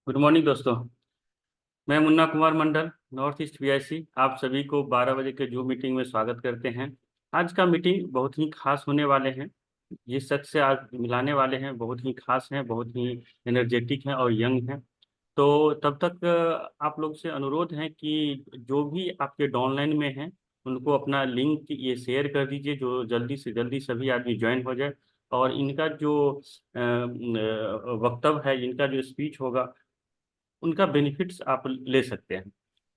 Good morning दोस्तों। मैं Munna Kumar Mandal, north east PIC, आप सभी को 12 बजे के जूम मीटिंग में स्वागत करते हैं। आज का मीटिंग बहुत ही खास होने वाले हैं। जिस शख्स से आज मिलाने वाले हैं बहुत ही खास हैं, बहुत ही एनर्जेटिक हैं और यंग हैं। तो तब तक आप लोग से अनुरोध है कि जो भी आपके डाउनलाइन में हैं उनको अपना लिंक ये शेयर कर दीजिए, जो जल्दी से जल्दी सभी आदमी ज्वाइन हो जाए। और इनका जो वक्तव्य है, इनका जो स्पीच होगा, उनका बेनिफिट्स आप ले सकते हैं।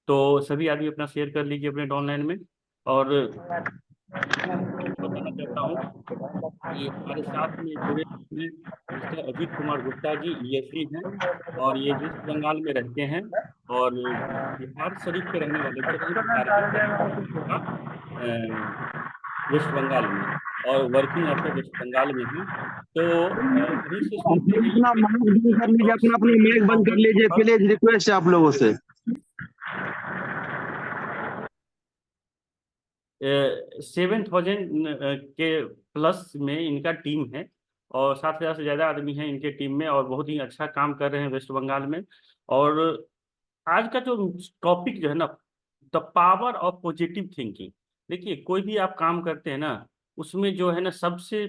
तो सभी आदमी अपना शेयर कर लीजिए अपने ऑनलाइन में। और बताना चाहता हूँ कि हमारे साथ में जुड़े हैं मिस्टर अजीत कुमार गुप्ता जी, ईएससी हैं और ये वेस्ट बंगाल में रहते हैं और बिहार शरीफ के रहने वाले, चलिए बिहार के थे, वेस्ट बंगाल में, और वर्किंग ऑफिसर वेस्ट बंगाल में हैं। तो वहीं से सुनते हैं अपना माइक बंद कर लीजिए, अपना माइक बंद कर लीजिए, प्लीज रिक्वेस्ट है आप लोगों से। 7,000 के प्लस में इनका टीम है और 7,000 से ज़्यादा आदमी हैं इनके टीम में और बहुत ही अच्छा काम कर रहे हैं वेस्ट बंगाल में। और आज का जो टॉपिक जो है ना, the power of positive thinking. देखिए, कोई भी आप काम करते हैं ना, उसमें जो है ना सबसे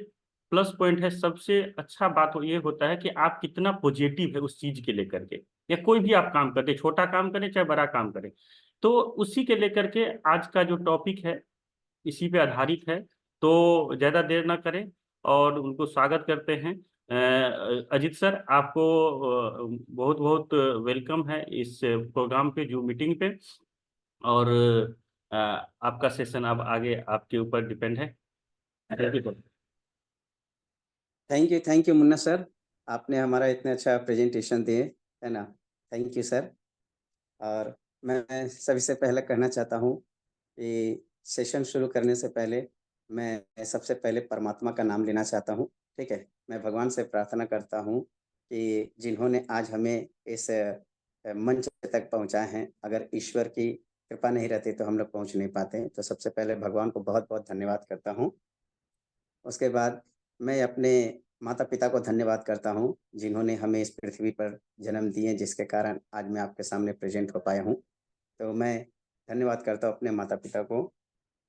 प्लस पॉइंट है, सबसे अच्छा बात ये होता है कि आप कितना पॉजिटिव है उस चीज के लेकर के। या कोई भी आप काम करते, छोटा काम करें चाहे बड़ा काम करें, तो उसी के लेकर के आज का जो टॉपिक है इसी पे आधारित है। तो ज्यादा देर ना करें और उनको स्वागत करते हैं। अजीत सर, आपको बहुत बहुत वेलकम है इस प्रोग्राम पे, जो मीटिंग पे। और आपका सेशन अब आगे आपके ऊपर डिपेंड है। थैंक यू मुन्ना सर, आपने हमारा इतना अच्छा प्रेजेंटेशन दिए, है ना। Thank you sir. और मैं सभी से पहले कहना चाहता हूँ कि सेशन शुरू करने से पहले मैं सबसे पहले परमात्मा का नाम लेना चाहता हूँ। ठीक है, मैं भगवान से प्रार्थना करता हूँ कि जिन्होंने आज हमें इस मंच तक पहुँचाए हैं, अगर ईश्वर की कृपा नहीं रहती तो हम लोग पहुँच नहीं पाते। तो सबसे पहले भगवान को बहुत बहुत धन्यवाद करता हूँ। उसके बाद मैं अपने माता पिता को धन्यवाद करता हूँ जिन्होंने हमें इस पृथ्वी पर जन्म दिए, जिसके कारण आज मैं आपके सामने प्रेजेंट हो पाया हूँ। तो मैं धन्यवाद करता हूँ अपने माता पिता को।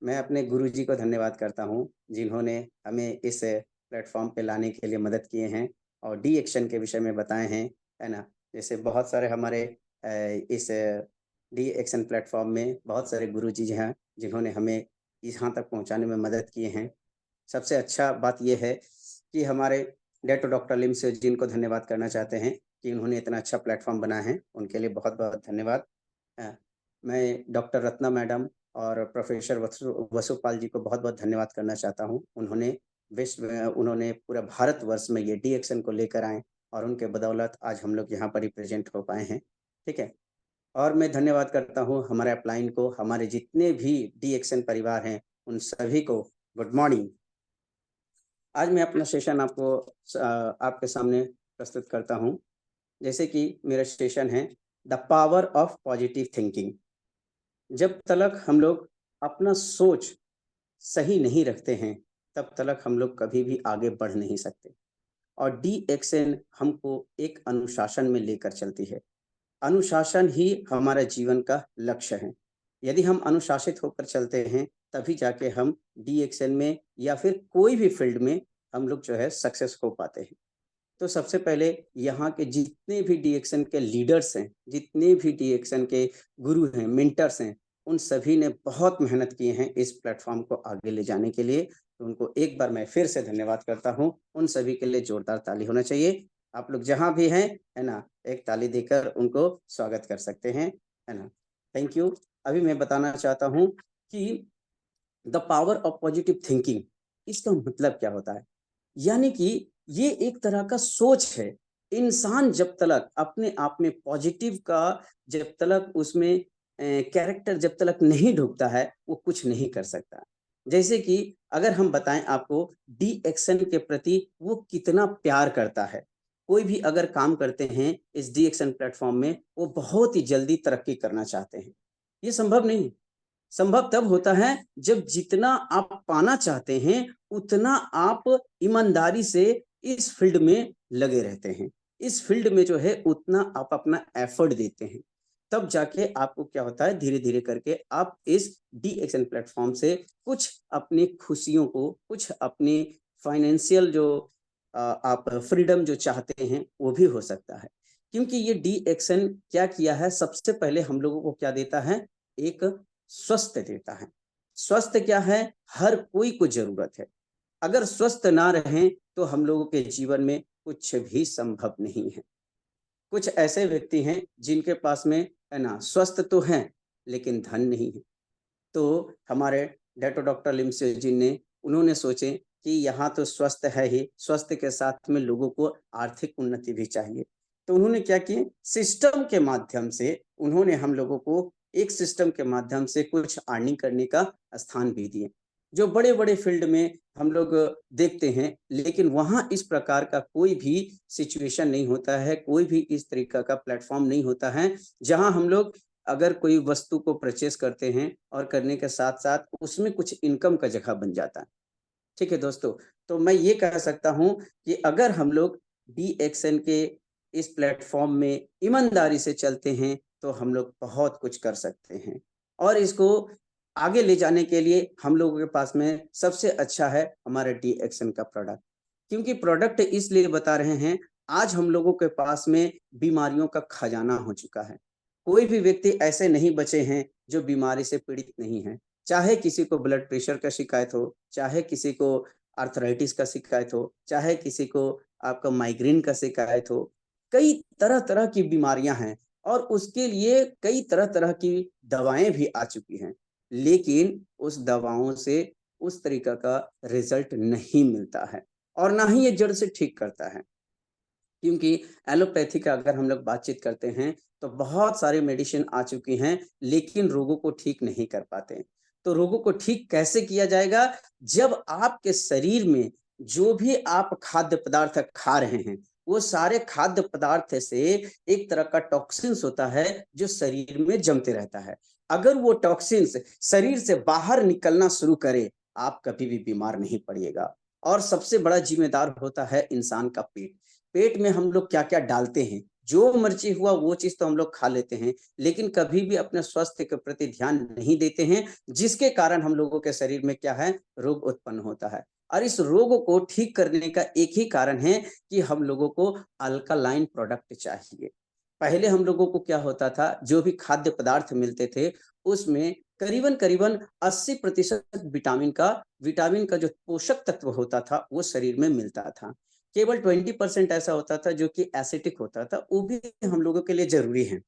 मैं अपने गुरुजी को धन्यवाद करता हूँ जिन्होंने हमें इस प्लेटफॉर्म पे लाने के लिए मदद किए हैं और डी एक्शन के विषय में बताए हैं, है ना। जैसे बहुत सारे हमारे इस डी एक्शन प्लेटफॉर्म में बहुत सारे गुरुजी हैं जिन्होंने हमें यहाँ तक पहुँचाने में मदद किए हैं। सबसे अच्छा बात यह है कि हमारे डॉक्टर लिम से, जिनको धन्यवाद करना चाहते हैं कि उन्होंने इतना अच्छा प्लेटफॉर्म बनाया है, उनके लिए बहुत बहुत धन्यवाद। मैं डॉक्टर रत्ना मैडम और प्रोफेसर वसुपाल जी को बहुत बहुत धन्यवाद करना चाहता हूँ। उन्होंने पूरा भारतवर्ष में ये डी एक्शन को लेकर आए और उनके बदौलत आज हम लोग यहाँ पर ही प्रेजेंट हो पाए हैं। ठीक है, और मैं धन्यवाद करता हूँ हमारे अपलाइन को, हमारे जितने भी डी एक्शन परिवार हैं उन सभी को गुड मॉर्निंग। आज मैं अपना सेशन आपके सामने प्रस्तुत करता हूं। जैसे कि मेरा सेशन है the power of positive thinking. जब तक हम लोग अपना सोच सही नहीं रखते हैं तब तक हम लोग कभी भी आगे बढ़ नहीं सकते। और डी एक्शन हमको एक अनुशासन में लेकर चलती है। अनुशासन ही हमारा जीवन का लक्ष्य है। यदि हम अनुशासित होकर चलते हैं तभी जाके हम डी एक्शन में या फिर कोई भी फील्ड में हम लोग जो है सक्सेस हो पाते हैं। तो सबसे पहले यहाँ के जितने भी डी एक्शन के लीडर्स हैं, जितने भी डी एक्शन के गुरु हैं, मेंटर्स हैं, उन सभी ने बहुत मेहनत की हैं इस प्लेटफॉर्म को आगे ले जाने के लिए। तो उनको एक बार मैं फिर से धन्यवाद करता हूँ। उन सभी के लिए जोरदार ताली होना चाहिए। आप लोग जहाँ भी हैं, है ना, एक ताली देकर उनको स्वागत कर सकते हैं, है ना। Thank you. अभी मैं बताना चाहता हूँ कि the power of positive thinking, इसका मतलब क्या होता है? यानी कि ये एक तरह का सोच है। इंसान जब तलक अपने आप में पॉजिटिव का, जब तलक उसमें कैरेक्टर जब तलक नहीं ढूँढता है, वो कुछ नहीं कर सकता। जैसे कि अगर हम बताएँ आपको, डी एक्शन के प्रति वो कितना प्यार करता है। कोई भी अगर काम करते हैं इस डी एक्शन प्लेटफ़ॉर्म में, वो बहुत ही जल्दी तरक्की करना चाहते हैं। ये संभव नहीं है। संभव तब होता है जब जितना आप पाना चाहते हैं, उतना आप ईमानदारी से इस फील्ड में लगे रहते हैं। इस फील्ड में जो है उतना आप अपना एफर्ट देते हैं। तब जाके आपको क्या होता है, धीरे-धीरे करके आप इस डी एक्शन प्लेटफ़ॉर्म से कुछ अपनी खुशियों को, कुछ अपनी फाइनेंशियल जो आप फ्रीडम जो चाहते हैं, वो भी हो सकता है। क्योंकि ये डी एक्शन क्या किया है, सबसे पहले हम लोगों को क्या देता है, एक स्वस्थ देता है। स्वस्थ क्या है? हर कोई को ज़रूरत है। अगर स्वस्थ ना रहें, तो हम लोगों के जीवन में कुछ भी संभव नहीं है। कुछ ऐसे व्यक्ति हैं जिनके पास में, है ना, स्वस्थ तो हैं, लेकिन धन नहीं है। तो हमारे डॉक्टर लिमसे जी ने, उन्होंने सोचे कि यहाँ तो स्वस्थ है ही, स्वस्थ के साथ में लोगों को आर्थिक उन्नति भी चाहिए। तो उन्होंने क्या किए, सिस्टम के माध्यम से उन्होंने हम लोगों को एक सिस्टम के माध्यम से कुछ अर्निंग करने का स्थान भी दिए। जो बड़े-बड़े फील्ड में हम लोग देखते हैं, लेकिन वहाँ इस प्रकार का कोई भी सिचुएशन नहीं होता है, कोई भी इस तरीका का प्लेटफ़ॉर्म नहीं होता है, जहाँ हम लोग अगर कोई वस्तु को परचेज़ करते हैं और करने के साथ-साथ उसमें कुछ इनकम का जगह बन जाता है। ठीक है दोस्तों, तो मैं ये कह सकता हूँ कि अगर हम लोग डी एक्शन के इस प्लेटफ़ॉर्म में ईमानदारी से चलते हैं, तो हम लोग बहुत कुछ कर सकते हैं। और इसको आगे ले जाने के लिए हम लोगों के पास में सबसे अच्छा है हमारा डी एक्शन का प्रोडक्ट। क्योंकि प्रोडक्ट इसलिए बता रहे हैं, आज हम लोगों के पास में बीमारियों का खजाना हो चुका है। कोई भी व्यक्ति ऐसे नहीं बचे हैं जो बीमारी से पीड़ित नहीं हैं। चाहे किसी को ब्लड प्रेशर का शिकायत हो, चाहे किसी को आर्थराइटिस का शिकायत हो, चाहे किसी को आपका माइग्रेन का शिकायत हो। कई तरह-तरह की बीमारियाँ हैं और उसके लिए कई तरह-तरह की दवाएँ भी आ चुकी हैं। लेकिन उस दवाओं से उस तरीका का रिज़ल्ट नहीं मिलता है और ना ही ये जड़ से ठीक करता है। क्योंकि एलोपैथी का अगर हम लोग बातचीत करते हैं, तो बहुत सारी मेडिसिन आ चुकी हैं, लेकिन रोगों को ठीक नहीं कर पाते। तो रोगों को ठीक कैसे किया जाएगा? जब आपके शरीर में जो भी आप खाद्य पदार्थ खा रहे हैं, वो सारे खाद्य पदार्थ से एक तरह का टॉक्सिन्स होता है, जो शरीर में जमते रहता है। अगर वो टॉक्सिन्स शरीर से बाहर निकलना शुरू करे, आप कभी भी बीमार नहीं पड़िएगा। और सबसे बड़ा ज़िम्मेदार होता है इंसान का पेट। पेट में हम लोग क्या-क्या डालते हैं, जो मर्ज़ी हुआ वो चीज़ तो हम लोग खा लेते हैं, लेकिन कभी भी अपने स्वास्थ्य के प्रति ध्यान नहीं देते हैं, जिसके कारण हम लोगों के शरीर में क्या है, रोग उत्पन्न होता है। और इस रोग को ठीक करने का एक ही कारण है कि हम लोगों को अल्कालाइन प्रोडक्ट चाहिए। पहले हम लोगों को क्या होता था, जो भी खाद्य पदार्थ मिलते थे, उसमें करीबन-करीबन 80% विटामिन का जो पोषक तत्व होता था, वो शरीर में मिलता था। केवल 20% ऐसा होता था जो कि एसिडिक होता था, वो भी हम लोगों के लिए ज़रूरी है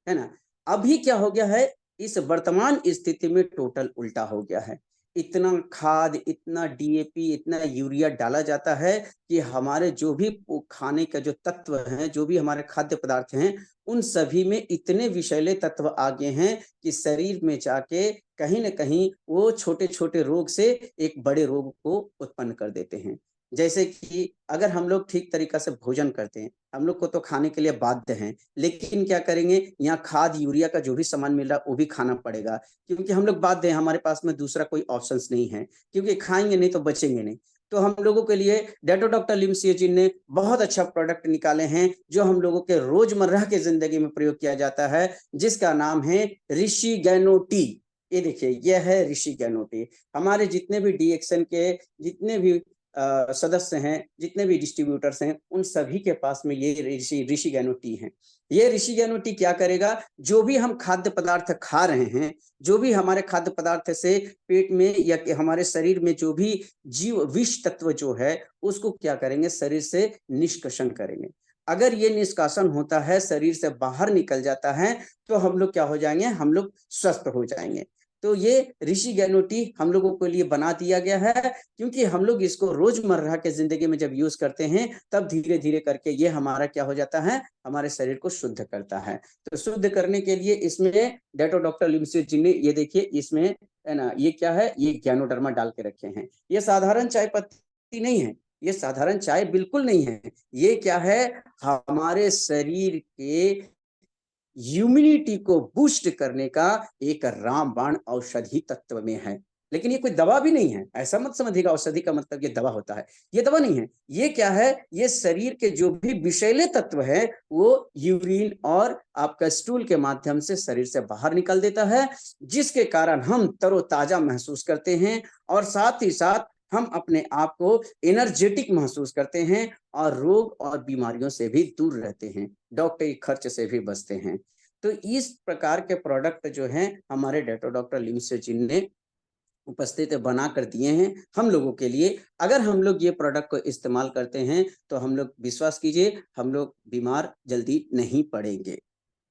ना? अभी क्या हो गया है, इस वर्तमान स्थिति में टोटल उल्टा हो गया है। इतना खाद, इतना डीएपी, इतना यूरिया डाला जाता है कि हमारे जो भी खाने का जो तत्व हैं, जो भी हमारे खाद्य पदार्थ हैं, उन सभी में इतने विषैले तत्व आ गए हैं कि शरीर में जाके कहीं न कहीं वो छोटे-छोटे रोग से एक बड़े रोग को उत्पन्न कर देते हैं। जैसे कि अगर हम लोग ठीक तरीक़ा से भोजन करते हैं, हम लोग को तो खाने के लिए बाध्य हैं, लेकिन क्या करेंगे, यहाँ खाद, यूरिया का जो भी सामान मिल रहा है, वो भी खाना पड़ेगा, क्योंकि हम लोग बाध्य हैं, हमारे पास में दूसरा कोई ऑप्शंस नहीं है, क्योंकि खाएँगे नहीं तो बचेंगे नहीं। तो हम लोगों के लिए डॉक्टर लिमसिया जी ने बहुत अच्छा प्रोडक्ट निकाले हैं, जो हम लोगों के रोज़मर्रा की ज़िंदगी में प्रयोग किया जाता है, जिसका नाम है ऋषि गैनो टी। ये देखिए, ये है ऋषि गैनो टी। हमारे जितने भी डी एक्शन के जितने भी सदस्य हैं, जितने भी डिस्ट्रीब्यूटर्स हैं, उन सभी के पास में ये ऋषि गैनो टी है। ये ऋषि गैनो टी क्या करेगा, जो भी हम खाद्य पदार्थ खा रहे हैं, जो भी हमारे खाद्य पदार्थ से पेट में या हमारे शरीर में जो भी जीव विष तत्व जो है उसको क्या करेंगे, शरीर से निष्कासन करेंगे। अगर ये निष्कासन होता है, शरीर से बाहर निकल जाता है, तो हम लोग क्या हो जाएंगे, हम लोग स्वस्थ हो जाएंगे। तो ये ऋषि गैनो टी हम लोगों के लिए बना दिया गया है, क्योंकि हम लोग इसको रोजमर्रा के जिंदगी में जब यूज करते हैं तब धीरे धीरे करके ये हमारा क्या हो जाता है, हमारे शरीर को शुद्ध करता है। तो शुद्ध करने के लिए इसमें डेटो डॉक्टर लिमसियो जी ने ये देखिए इसमें है ना, ये क्या है, ये गैनोडर्मा डाल के रखे हैं। ये साधारण चाय पत्ती नहीं है, ये साधारण चाय बिल्कुल नहीं है। ये क्या है, हमारे शरीर के इम्यूनिटी को बूस्ट करने का एक रामबाण औषधि तत्व में है। लेकिन ये कोई दवा भी नहीं है, ऐसा मत समझिएगा औषधि का मतलब ये दवा होता है, ये दवा नहीं है। ये क्या है, ये शरीर के जो भी विषैले तत्व है वो यूरिन और आपका स्टूल के माध्यम से शरीर से बाहर निकल देता है, जिसके कारण हम तरोताजा महसूस करते हैं और साथ ही साथ हम अपने आप को एनर्जेटिक महसूस करते हैं और रोग और बीमारियों से भी दूर रहते हैं, डॉक्टरी खर्च से भी बचते हैं। तो इस प्रकार के प्रोडक्ट जो हैं हमारे डेटो डॉक्टर लिमसियो जी ने उपस्थित बना कर दिए हैं हम लोगों के लिए। अगर हम लोग ये प्रोडक्ट को इस्तेमाल करते हैं तो हम लोग विश्वास कीजिए हम लोग बीमार जल्दी नहीं पड़ेंगे।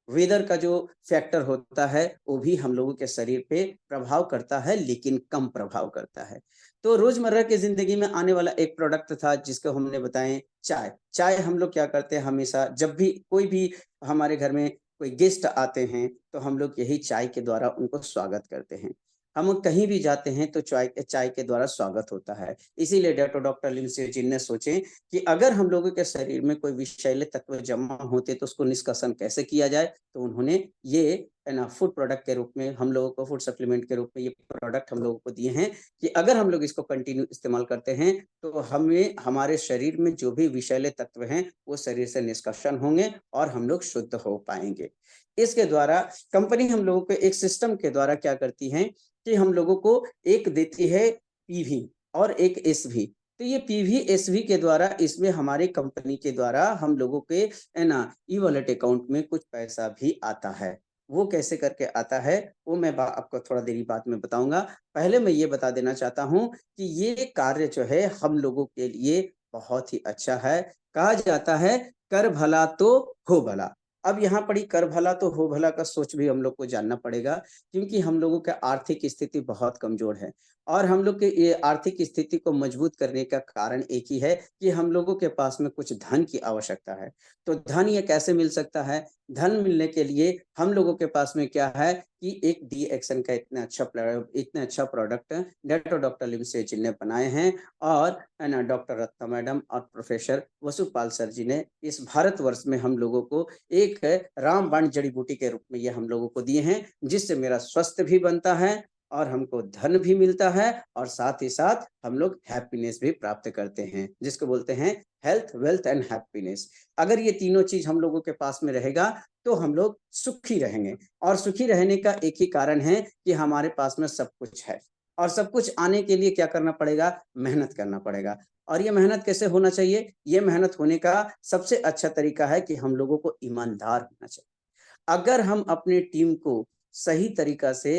वेदर का जो फैक्टर होता है वो भी हम लोगों के शरीर पे प्रभाव करता है, लेकिन कम प्रभाव करता है। तो रोजमर्रा की जिंदगी में आने वाला एक प्रोडक्ट था जिसको हमने बताए चाय। चाय हम लोग क्या करते हैं, हमेशा जब भी कोई भी हमारे घर में कोई गेस्ट आते हैं तो हम लोग यही चाय के द्वारा उनको स्वागत करते हैं। हम कहीं भी जाते हैं तो चाय चाय के द्वारा स्वागत होता है। इसीलिए डेटो डॉक्टर लिमसियो जी ने सोचे कि अगर हम लोगों के शरीर में कोई विषैले तत्व जमा होते तो उसको निष्कासन कैसे किया जाए, तो उन्होंने ये है ना फूड प्रोडक्ट के रूप में हम लोगों को, फूड सप्लीमेंट के रूप में ये प्रोडक्ट हम लोगों को दिए हैं कि अगर हम लोग इसको कंटिन्यू इस्तेमाल करते हैं तो हमें हमारे शरीर में जो भी विषैले तत्व हैं वो शरीर से निष्कासन होंगे और हम लोग शुद्ध हो पाएंगे। इसके द्वारा कंपनी हम लोगों को एक सिस्टम के द्वारा क्या करती है कि हम लोगों को एक देती है पीवी और एक एसवी। तो ये पीवी एसवी के द्वारा इसमें हमारे कंपनी के द्वारा हम लोगों के है ना ई वॉलेट अकाउंट में कुछ पैसा भी आता है। वो कैसे करके आता है वो मैं आपको थोड़ा देरी बाद में बताऊंगा। पहले मैं ये बता देना चाहता हूँ कि ये कार्य जो है हम लोगों के लिए बहुत ही अच्छा है। कहा जाता है कर भला तो हो भला। अब यहाँ पड़ी कर भला तो हो भला का सोच भी हम लोग को जानना पड़ेगा, क्योंकि हम लोगों का आर्थिक स्थिति बहुत कमजोर है और हम लोग के ये आर्थिक स्थिति को मजबूत करने का कारण एक ही है कि हम लोगों के पास में कुछ धन की आवश्यकता है। तो धन ये कैसे मिल सकता है, धन मिलने के लिए हम लोगों के पास में क्या है कि एक डी एक्शन का इतना अच्छा प्रोडक्ट डेटो डॉक्टर लिमसियो जी ने बनाए हैं और है ना डॉक्टर रत्ना मैडम और प्रोफेसर वसुपाल सर जी ने इस भारतवर्ष में हम लोगों को एक रामबाण जड़ी बूटी के रूप में ये हम लोगों को दिए हैं, जिससे मेरा स्वास्थ्य भी बनता है और हमको धन भी मिलता है और साथ ही साथ हम लोग हैप्पीनेस भी प्राप्त करते हैं, जिसको बोलते हैं हेल्थ, वेल्थ एंड हैप्पीनेस। अगर ये तीनों चीज हम लोगों के पास में रहेगा तो हम लोग सुखी रहेंगे और सुखी रहने का एक ही कारण है कि हमारे पास में सब कुछ है और सब कुछ आने के लिए क्या करना पड़ेगा, मेहनत करना पड़ेगा। और ये मेहनत कैसे होना चाहिए, ये मेहनत होने का सबसे अच्छा तरीका है कि हम लोगों को ईमानदार होना चाहिए। अगर हम अपनी टीम को सही तरीका से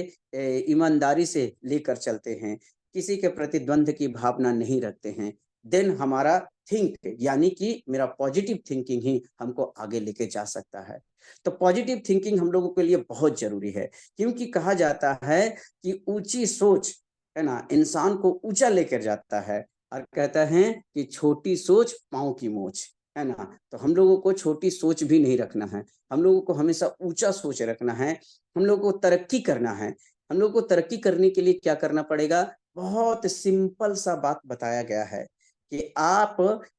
ईमानदारी से लेकर चलते हैं, किसी के प्रति द्वंद्व की भावना नहीं रखते हैं, देन हमारा थिंक यानी कि मेरा पॉजिटिव थिंकिंग ही हमको आगे लेके जा सकता है। तो पॉजिटिव थिंकिंग हम लोगों के लिए बहुत जरूरी है, क्योंकि कहा जाता है कि ऊंची सोच है ना इंसान को ऊंचा लेकर जाता है और कहता है कि छोटी सोच पाँव की मोच, है ना। तो हम लोगों को छोटी सोच भी नहीं रखना है, हम लोगों को हमेशा ऊंचा सोच रखना है। हम लोगों को तरक्की करना है। हम लोगों को तरक्की करने के लिए क्या करना पड़ेगा, बहुत सिंपल सा बात बताया गया है कि आप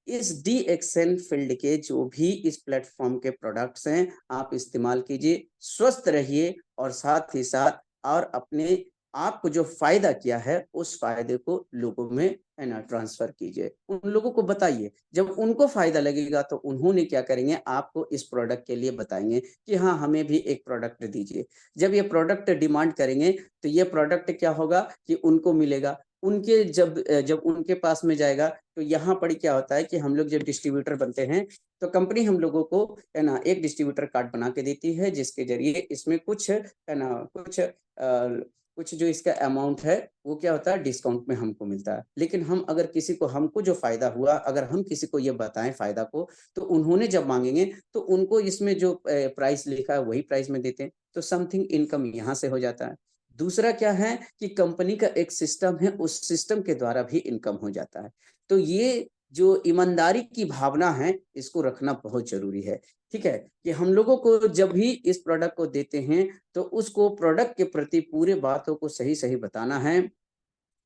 इस डी एक्शन फील्ड के जो भी इस प्लेटफॉर्म के प्रोडक्ट्स हैं आप इस्तेमाल कीजिए, स्वस्थ रहिए और साथ ही साथ और अपने आपको जो फायदा किया है उस फायदे को लोगों में है ना ट्रांसफर कीजिए, उन लोगों को बताइए। जब उनको फायदा लगेगा तो उन्होंने क्या करेंगे, आपको इस प्रोडक्ट के लिए बताएंगे कि हाँ हमें भी एक प्रोडक्ट दीजिए। जब ये प्रोडक्ट डिमांड करेंगे तो ये प्रोडक्ट क्या होगा कि उनको मिलेगा, उनके जब उनके पास में जाएगा तो यहाँ पर क्या होता है कि हम लोग जब डिस्ट्रीब्यूटर बनते हैं तो कंपनी हम लोगों को है ना एक डिस्ट्रीब्यूटर कार्ड बना के देती है, जिसके जरिए इसमें कुछ है ना कुछ जो इसका अमाउंट है वो क्या होता है डिस्काउंट में हमको मिलता है। लेकिन हम अगर किसी को हमको जो फायदा हुआ अगर हम किसी को ये बताएं फायदा को, तो उन्होंने जब मांगेंगे तो उनको इसमें जो प्राइस लिखा है वही प्राइस में देते हैं, तो समथिंग इनकम यहाँ से हो जाता है। दूसरा क्या है कि कंपनी का एक सिस्टम है, उस सिस्टम के द्वारा भी इनकम हो जाता है। तो ये जो ईमानदारी की भावना है इसको रखना बहुत जरूरी है, ठीक है, कि हम लोगों को जब भी इस प्रोडक्ट को देते हैं तो उसको प्रोडक्ट के प्रति पूरे बातों को सही सही बताना है।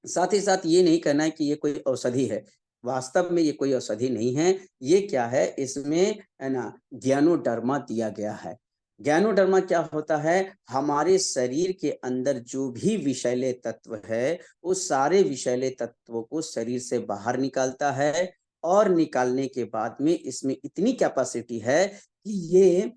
साथ ही साथ ये नहीं कहना है कि ये कोई औषधि है, वास्तव में ये कोई औषधि नहीं है। ये क्या है, इसमें है ना ज्ञानोडर्मा दिया गया है। ज्ञानोडर्मा क्या होता है, हमारे शरीर के अंदर जो भी विषैले तत्व है उस सारे विषैले तत्वों को शरीर से बाहर निकालता है, और निकालने के बाद में इसमें इतनी कैपेसिटी है कि ये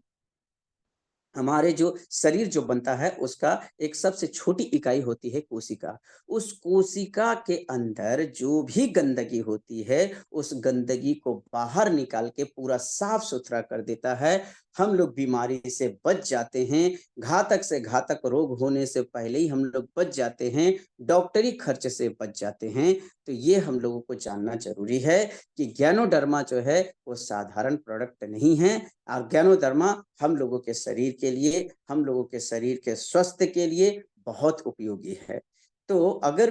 हमारे जो शरीर जो बनता है उसका एक सबसे छोटी इकाई होती है कोशिका। उस कोशिका के अंदर जो भी गंदगी होती है उस गंदगी को बाहर निकाल के पूरा साफ सुथरा कर देता है। हम लोग बीमारी से बच जाते हैं, घातक से घातक रोग होने से पहले ही हम लोग बच जाते हैं, डॉक्टरी खर्च से बच जाते हैं। तो ये हम लोगों को जानना जरूरी है कि ज्ञानोडर्मा जो है वो साधारण प्रोडक्ट नहीं है, और ज्ञानोडर्मा हम लोगों के शरीर के लिए, हम लोगों के शरीर के स्वास्थ्य के लिए बहुत उपयोगी है। तो अगर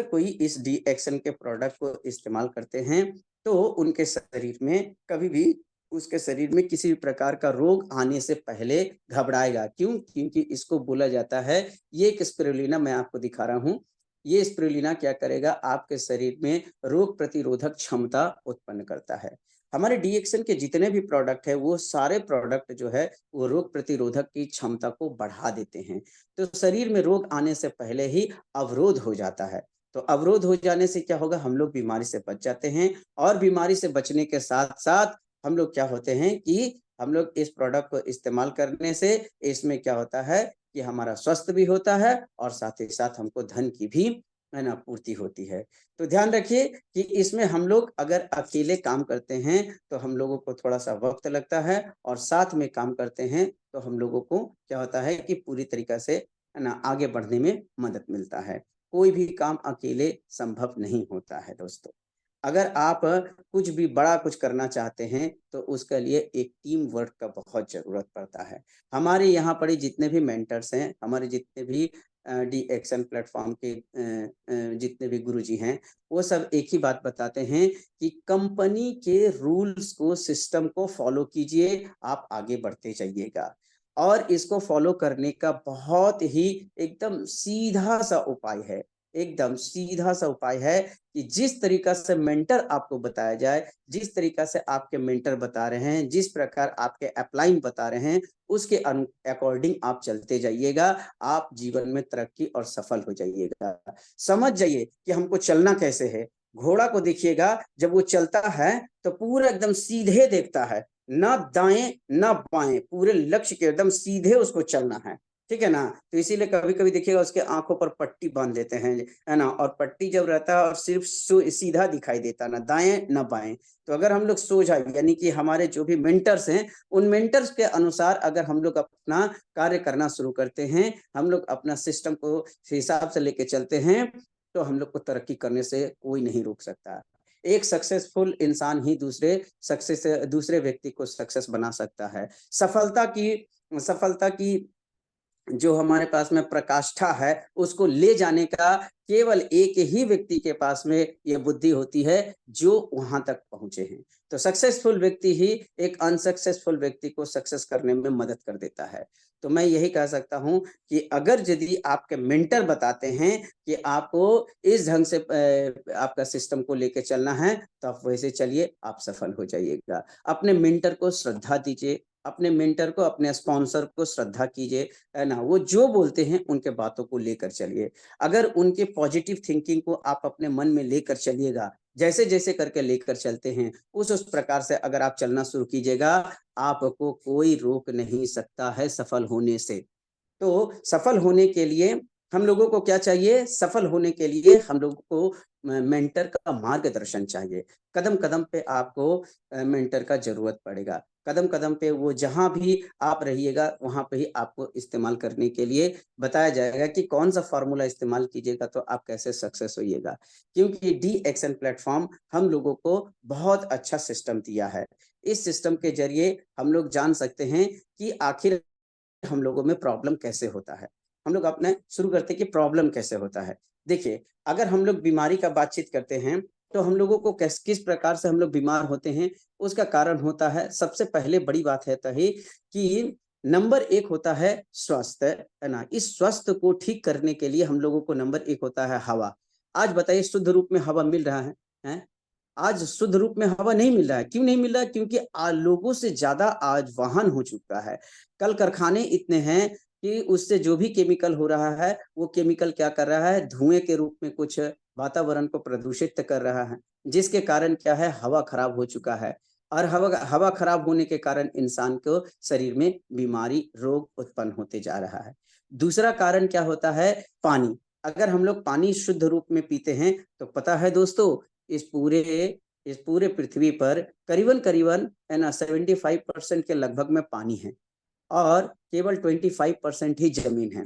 कोई इस डी एक्शन के प्रोडक्ट को इस्तेमाल करते हैं तो उनके शरीर में कभी भी उसके शरीर में किसी भी प्रकार का रोग आने से पहले घबराएगा। क्यों? क्योंकि इसको बोला जाता है, ये एक स्पिरुलिना मैं आपको दिखा रहा हूँ, ये स्पिरुलिना क्या करेगा, आपके शरीर में रोग प्रतिरोधक क्षमता उत्पन्न करता है। हमारे डी एक्शन के जितने भी प्रोडक्ट है वो सारे प्रोडक्ट जो है वो रोग प्रतिरोधक की क्षमता को बढ़ा देते हैं। तो शरीर में रोग आने से पहले ही अवरोध हो जाता है। तो अवरोध हो जाने से क्या होगा, हम लोग बीमारी से बच जाते हैं, और बीमारी से बचने के साथ साथ हम लोग क्या होते हैं कि हम लोग इस प्रोडक्ट को इस्तेमाल करने से इसमें क्या होता है कि हमारा स्वस्थ भी होता है और साथ ही साथ हमको धन की भी है ना पूर्ति होती है। तो ध्यान रखिए कि इसमें हम लोग अगर अकेले काम करते हैं तो हम लोगों को थोड़ा सा वक्त लगता है, और साथ में काम करते हैं तो हम लोगों को क्या होता है कि पूरी तरीका से है ना आगे बढ़ने में मदद मिलता है। कोई भी काम अकेले संभव नहीं होता है दोस्तों। अगर आप कुछ भी बड़ा कुछ करना चाहते हैं तो उसके लिए एक टीम वर्क का बहुत जरूरत पड़ता है। हमारे यहाँ पर जितने भी मेंटर्स हैं, हमारे जितने भी डी एक्शन प्लेटफॉर्म के जितने भी गुरुजी हैं, वो सब एक ही बात बताते हैं कि कंपनी के रूल्स को, सिस्टम को फॉलो कीजिए, आप आगे बढ़ते जाइएगा। और इसको फॉलो करने का बहुत ही एकदम सीधा सा उपाय है, एकदम सीधा सा उपाय है कि जिस तरीका से मेंटर आपको बताया जाए, जिस तरीका से आपके मेंटर बता रहे हैं, जिस प्रकार आपके अपलाइन बता रहे हैं, उसके अकॉर्डिंग आप चलते जाइएगा, आप जीवन में तरक्की और सफल हो जाइएगा। समझ जाइए कि हमको चलना कैसे है। घोड़ा को देखिएगा, जब वो चलता है तो पूरा एकदम सीधे देखता है, ना दाएं ना बाएं, पूरे लक्ष्य के एकदम सीधे उसको चलना है, ठीक है ना। तो इसीलिए कभी कभी देखिएगा उसके आंखों पर पट्टी बांध देते हैं, है ना, और पट्टी जब रहता है और सिर्फ सीधा दिखाई देता, ना दाएं ना बाएं। तो अगर हम लोग सोचा, यानी कि हमारे जो भी मेंटर्स हैं उन मेंटर्स के अनुसार अगर हम लोग अपना कार्य करना शुरू करते हैं, हम लोग अपना सिस्टम को हिसाब से लेके चलते हैं, तो हम लोग को तरक्की करने से कोई नहीं रोक सकता। एक सक्सेसफुल इंसान ही दूसरे व्यक्ति को सक्सेस बना सकता है। सफलता की जो हमारे पास में प्रकाष्ठा है उसको ले जाने का केवल एक ही व्यक्ति के पास में ये बुद्धि होती है जो वहां तक पहुंचे हैं। तो सक्सेसफुल व्यक्ति ही एक अनसक्सेसफुल व्यक्ति को सक्सेस करने में मदद कर देता है। तो मैं यही कह सकता हूं कि अगर यदि आपके मेंटर बताते हैं कि आपको इस ढंग से आपका सिस्टम को लेकर चलना है तो आप वैसे चलिए, आप सफल हो जाइएगा। अपने मेंटर को श्रद्धा दीजिए, अपने मेंटर को, अपने स्पॉन्सर को श्रद्धा कीजिए, है ना, वो जो बोलते हैं उनके बातों को लेकर चलिए। अगर उनके पॉजिटिव थिंकिंग को आप अपने मन में लेकर चलिएगा, जैसे जैसे करके लेकर चलते हैं उस प्रकार से अगर आप चलना शुरू कीजिएगा, आपको कोई रोक नहीं सकता है सफल होने से। तो सफल होने के लिए हम लोगों को क्या चाहिए? सफल होने के लिए हम लोगों को मेंटर का मार्गदर्शन चाहिए। कदम कदम पे आपको मेंटर का जरूरत पड़ेगा। कदम कदम पे वो जहां भी आप रहिएगा वहां पे ही आपको इस्तेमाल करने के लिए बताया जाएगा कि कौन सा फॉर्मूला इस्तेमाल कीजिएगा तो आप कैसे सक्सेस होइएगा। क्योंकि डी एक्शन प्लेटफॉर्म हम लोगों को बहुत अच्छा सिस्टम दिया है। इस सिस्टम के जरिए हम लोग जान सकते हैं कि आखिर हम लोगों में प्रॉब्लम कैसे होता है। हम लोग अपने शुरू करते हैं कि प्रॉब्लम कैसे होता है। देखिए, अगर हम लोग बीमारी का बातचीत करते हैं तो हम लोगों को किस प्रकार से हम लोग बीमार होते हैं, उसका कारण होता है, सबसे पहले बड़ी बात है कि नंबर 1 होता है स्वास्थ्य, है ना? इस स्वास्थ्य को ठीक करने के लिए हम लोगों को नंबर 1 होता है हवा। आज बताइए शुद्ध रूप में हवा मिल रहा है? हैं? आज शुद्ध रूप में हवा नहीं मिल रहा है। क्यों नहीं मिल रहा है? क्योंकि लोगों से ज़्यादा आज वाहन हो चुका है। कल कारखाने इतने हैं कि उससे जो भी केमिकल हो रहा है, वो केमिकल क्या कर रहा है? धुएँ के रूप में कुछ वातावरण को प्रदूषित कर रहा है, जिसके कारण क्या है? हवा खराब हो चुका है और हवा खराब होने के कारण इंसान को शरीर में बीमारी, रोग उत्पन्न होते जा रहा है। दूसरा कारण क्या होता है? पानी। अगर हम लोग पानी शुद्ध रूप में पीते हैं, तो पता है दोस्तों, इस पूरे इस पूरे पृथ्वी पर करीबन-करीबन है ना 75% के लगभग में पानी है और केवल 25% ही ज़मीन है।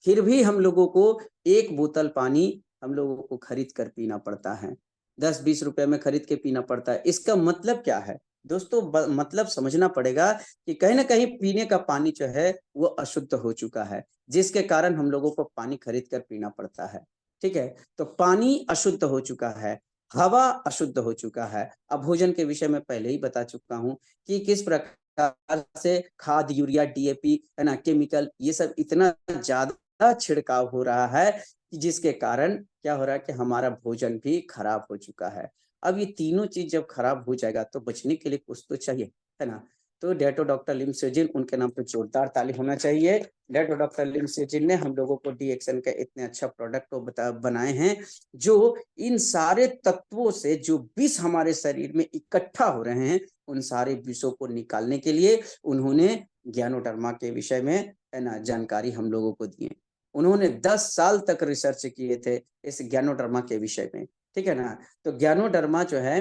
फिर भी हम लोगों को 1 बोतल पानी हम लोगों को खरीद कर पीना पड़ता है। 10-20 रुपए में खरीद के पीना पड़ता है। इसका मतलब क्या है? दोस्तों मतलब समझना पड़ेगा कि कहीं न कहीं पीने का पानी जो है वो अशुद्ध हो चुका है, जिसके कारण हम लोगों को पानी खरीद कर पीना पड़ता है। ठीक है? तो पानी अशुद्ध हो चुका है, हवा अशुद्ध हो चुका है। अब भोजन के विषय में पहले ही बता चुका हूँ कि किस प्रकार से खाद, यूरिया, डीएपी, है ना, केमिकल, ये सब इतना ज़्यादा छिड़काव हो रहा है कि जिसके कारण क्या हो रहा है कि हमारा भोजन भी खराब हो चुका है। अब ये तीनों चीज़ जब खराब हो जाएगा तो बचने के लिए कुछ तो चाहिए, है ना? तो डेटो डॉक्टर लिम सेजिन, उनके नाम पे जोरदार ताली होना चाहिए। डेटो डॉक्टर लिम सेजिन ने हम लोगों को डी एक्शन का इतने अच्छा प्रोडक्ट को बनाए हैं, जो इन सारे तत्वों से जो विष हमारे शरीर में इकट्ठा हो रहे हैं, उन सारे विषों को निकालने के लिए उन्होंने ज्ञानोडर्मा के विषय में, है ना, जानकारी हम लोगों को दी है। उन्होंने 10 साल तक रिसर्च किए थे इस ज्ञानोडर्मा के विषय में, ठीक है ना? तो ज्ञानोडर्मा जो है,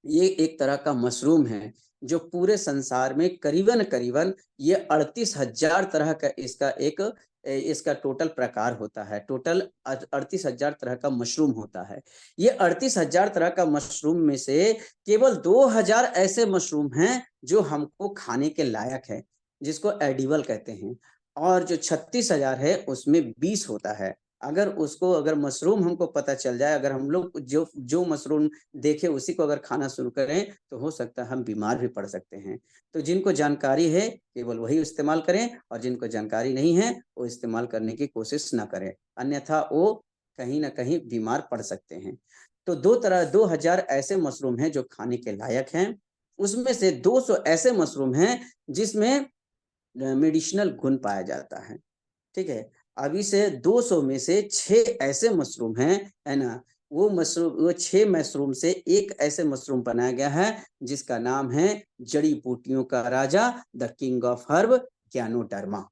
ये एक तरह का मशरूम है, जो पूरे संसार में करीबन-करीबन ये 38,000 तरह का इसका टोटल प्रकार होता है। टोटल 38,000 तरह का मशरूम होता है। ये 38,000 तरह का मशरूम में से केवल 2,000 ऐसे मशरूम हैं, जो हमको खाने के लायक है, जिसको एडिबल कहते हैं। और जो 36,000 है, उसमें 20 होता है। अगर मशरूम हमको पता चल जाए, अगर हम लोग जो मशरूम देखें उसी को अगर खाना शुरू करें, तो हो सकता है हम बीमार भी पड़ सकते हैं। तो जिनको जानकारी है केवल वही इस्तेमाल करें और जिनको जानकारी नहीं है वो इस्तेमाल करने की कोशिश ना करें, अन्यथा वो कहीं न कहीं बीमार पड़ सकते हैं। तो 2,000 ऐसे मशरूम हैं जो खाने के लायक हैं, उसमें से 200 ऐसे मशरूम हैं जिसमें मेडिसिनल गुण पाया जाता है। ठीक है? अभी से 200 में से 6 ऐसे मशरूम हैं, है ना? वो 6 मशरूम से एक ऐसे मशरूम बनाया गया है जिसका नाम है जड़ी-बूटियों का राजा, द किंग ऑफ हर्ब, ज्ञानोडर्मा।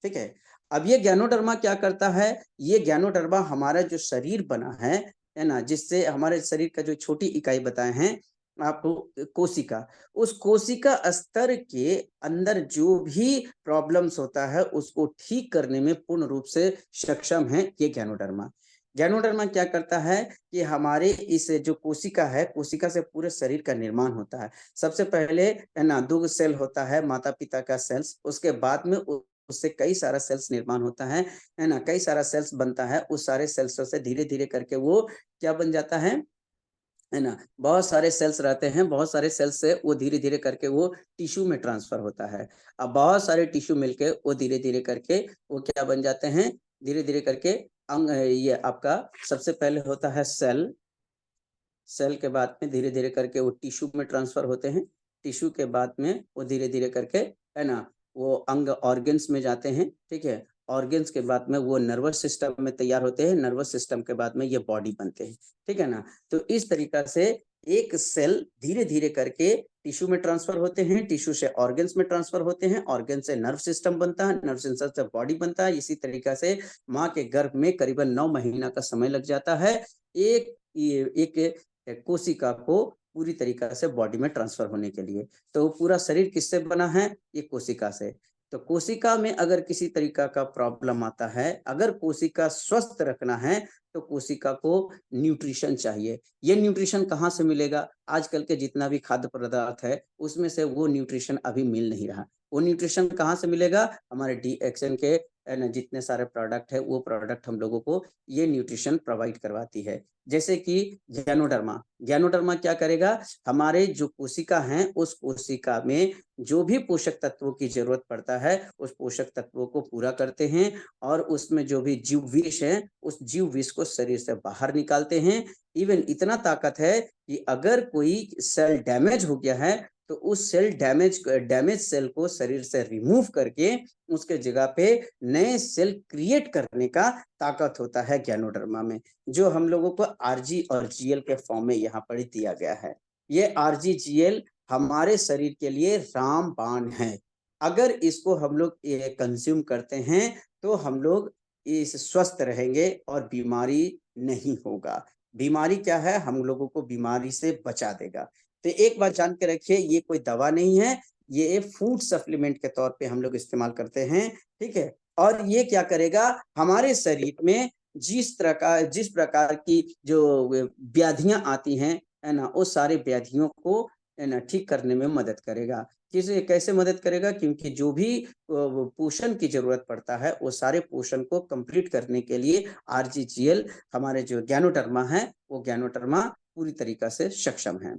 ठीक है? अब ये ज्ञानोडर्मा क्या करता है? ये ज्ञानोडर्मा हमारा जो शरीर बना है ना? जिससे हमारे शरीर का जो छोटी इकाई बताए हैं आपको, कोशिका, उस कोशिका स्तर के अंदर जो भी प्रॉब्लम्स होता है उसको ठीक करने में पूर्ण रूप से सक्षम है ये ज्ञानोडर्मा। ज्ञानोडर्मा क्या करता है कि हमारे इस जो कोशिका है, कोशिका से पूरे शरीर का निर्माण होता है। सबसे पहले, है ना, 2 सेल होता है माता-पिता का सेल्स, उसके बाद में उससे कई सारा सेल्स निर्माण होता है ना? कई सारा सेल्स बनता है, उस सारे सेल्सों से धीरे-धीरे करके वो क्या बन जाता है ना? बहुत सारे सेल्स रहते हैं, बहुत सारे सेल्स से वो धीरे-धीरे करके वो टिश्यू में ट्रांसफ़र होता है। अब बहुत सारे टिश्यू मिलके वो धीरे-धीरे करके वो क्या बन जाते हैं, धीरे-धीरे करके ये आपका सबसे पहले होता है सेल, सेल के बाद में धीरे-धीरे करके वो टिश्यू में ट्रांसफ़र होते हैं। टिश्यू के बाद में वो धीरे-धीरे करके, है ना, वो अंग ऑर्गन्स में जाते हैं, ठीक है? ऑर्गन्स के बाद में वो नर्वस सिस्टम में तैयार होते हैं, नर्वस सिस्टम के बाद में ये बॉडी बनते हैं, ठीक है ना। तो इस तरीका से एक सेल धीरे धीरे करके टिश्यू में ट्रांसफर होते हैं, टिश्यू से ऑर्गन्स में ट्रांसफर होते हैं, ऑर्गन से नर्व सिस्टम बनता है, नर्व सिस्टम से बॉडी बनता है। इसी तरीका से माँ के गर्भ में करीबन 9 महीना का समय लग जाता है एक कोशिका को पूरी तरीका से बॉडी में ट्रांसफर होने के लिए। तो पूरा शरीर किससे बना है? ये कोशिका से। तो कोशिका में अगर किसी तरीका का प्रॉब्लम आता है, अगर कोशिका स्वस्थ रखना है तो कोशिका को न्यूट्रिशन चाहिए। ये न्यूट्रिशन कहाँ से मिलेगा? आजकल के जितना भी खाद्य पदार्थ है उसमें से वो न्यूट्रिशन अभी मिल नहीं रहा। वो न्यूट्रिशन कहाँ से मिलेगा? हमारे DXN के जितने सारे प्रोडक्ट है वो प्रोडक्ट हम लोगों को ये न्यूट्रिशन प्रोवाइड करवाती है। जैसे कि गैनोडर्मा क्या करेगा? हमारे जो कोशिका हैं उस कोशिका में जो भी पोषक तत्वों की जरूरत पड़ता है उस पोषक तत्वों को पूरा करते हैं और उसमें जो भी जीव विष है उस जीव विष को शरीर से बाहर निकालते हैं। इवन इतना ताकत है कि अगर कोई सेल डैमेज हो गया है तो उस डैमेज सेल को शरीर से रिमूव करके उसके जगह पे नए सेल क्रिएट करने का ताकत होता है गैनोडर्मा में, जो हम लोगों को RG और GL के फॉर्म में यहाँ पर दिया गया है। ये RG GL हमारे शरीर के लिए रामबाण है। अगर इसको हम लोग कंज्यूम करते हैं तो हम लोग इस स्वस्थ रहेंगे और बीमारी नहीं होगा। बीमारी क्या है? हम लोगों को बीमारी से बचा देगा। तो एक बात जान के रखिए, ये कोई दवा नहीं है, ये फूड सप्लीमेंट के तौर पे हम लोग इस्तेमाल करते हैं, ठीक है। और ये क्या करेगा? हमारे शरीर में जिस प्रकार की जो व्याधियां आती हैं, है ना, उस सारे व्याधियों को, है ना, ठीक करने में मदद करेगा। कैसे मदद करेगा? क्योंकि जो भी पोषण की जरूरत पड़ता है वो सारे पोषण को कंप्लीट करने के लिए RGGL हमारे जो गैनोडर्मा है वो गैनोडर्मा पूरी तरीका से सक्षम है।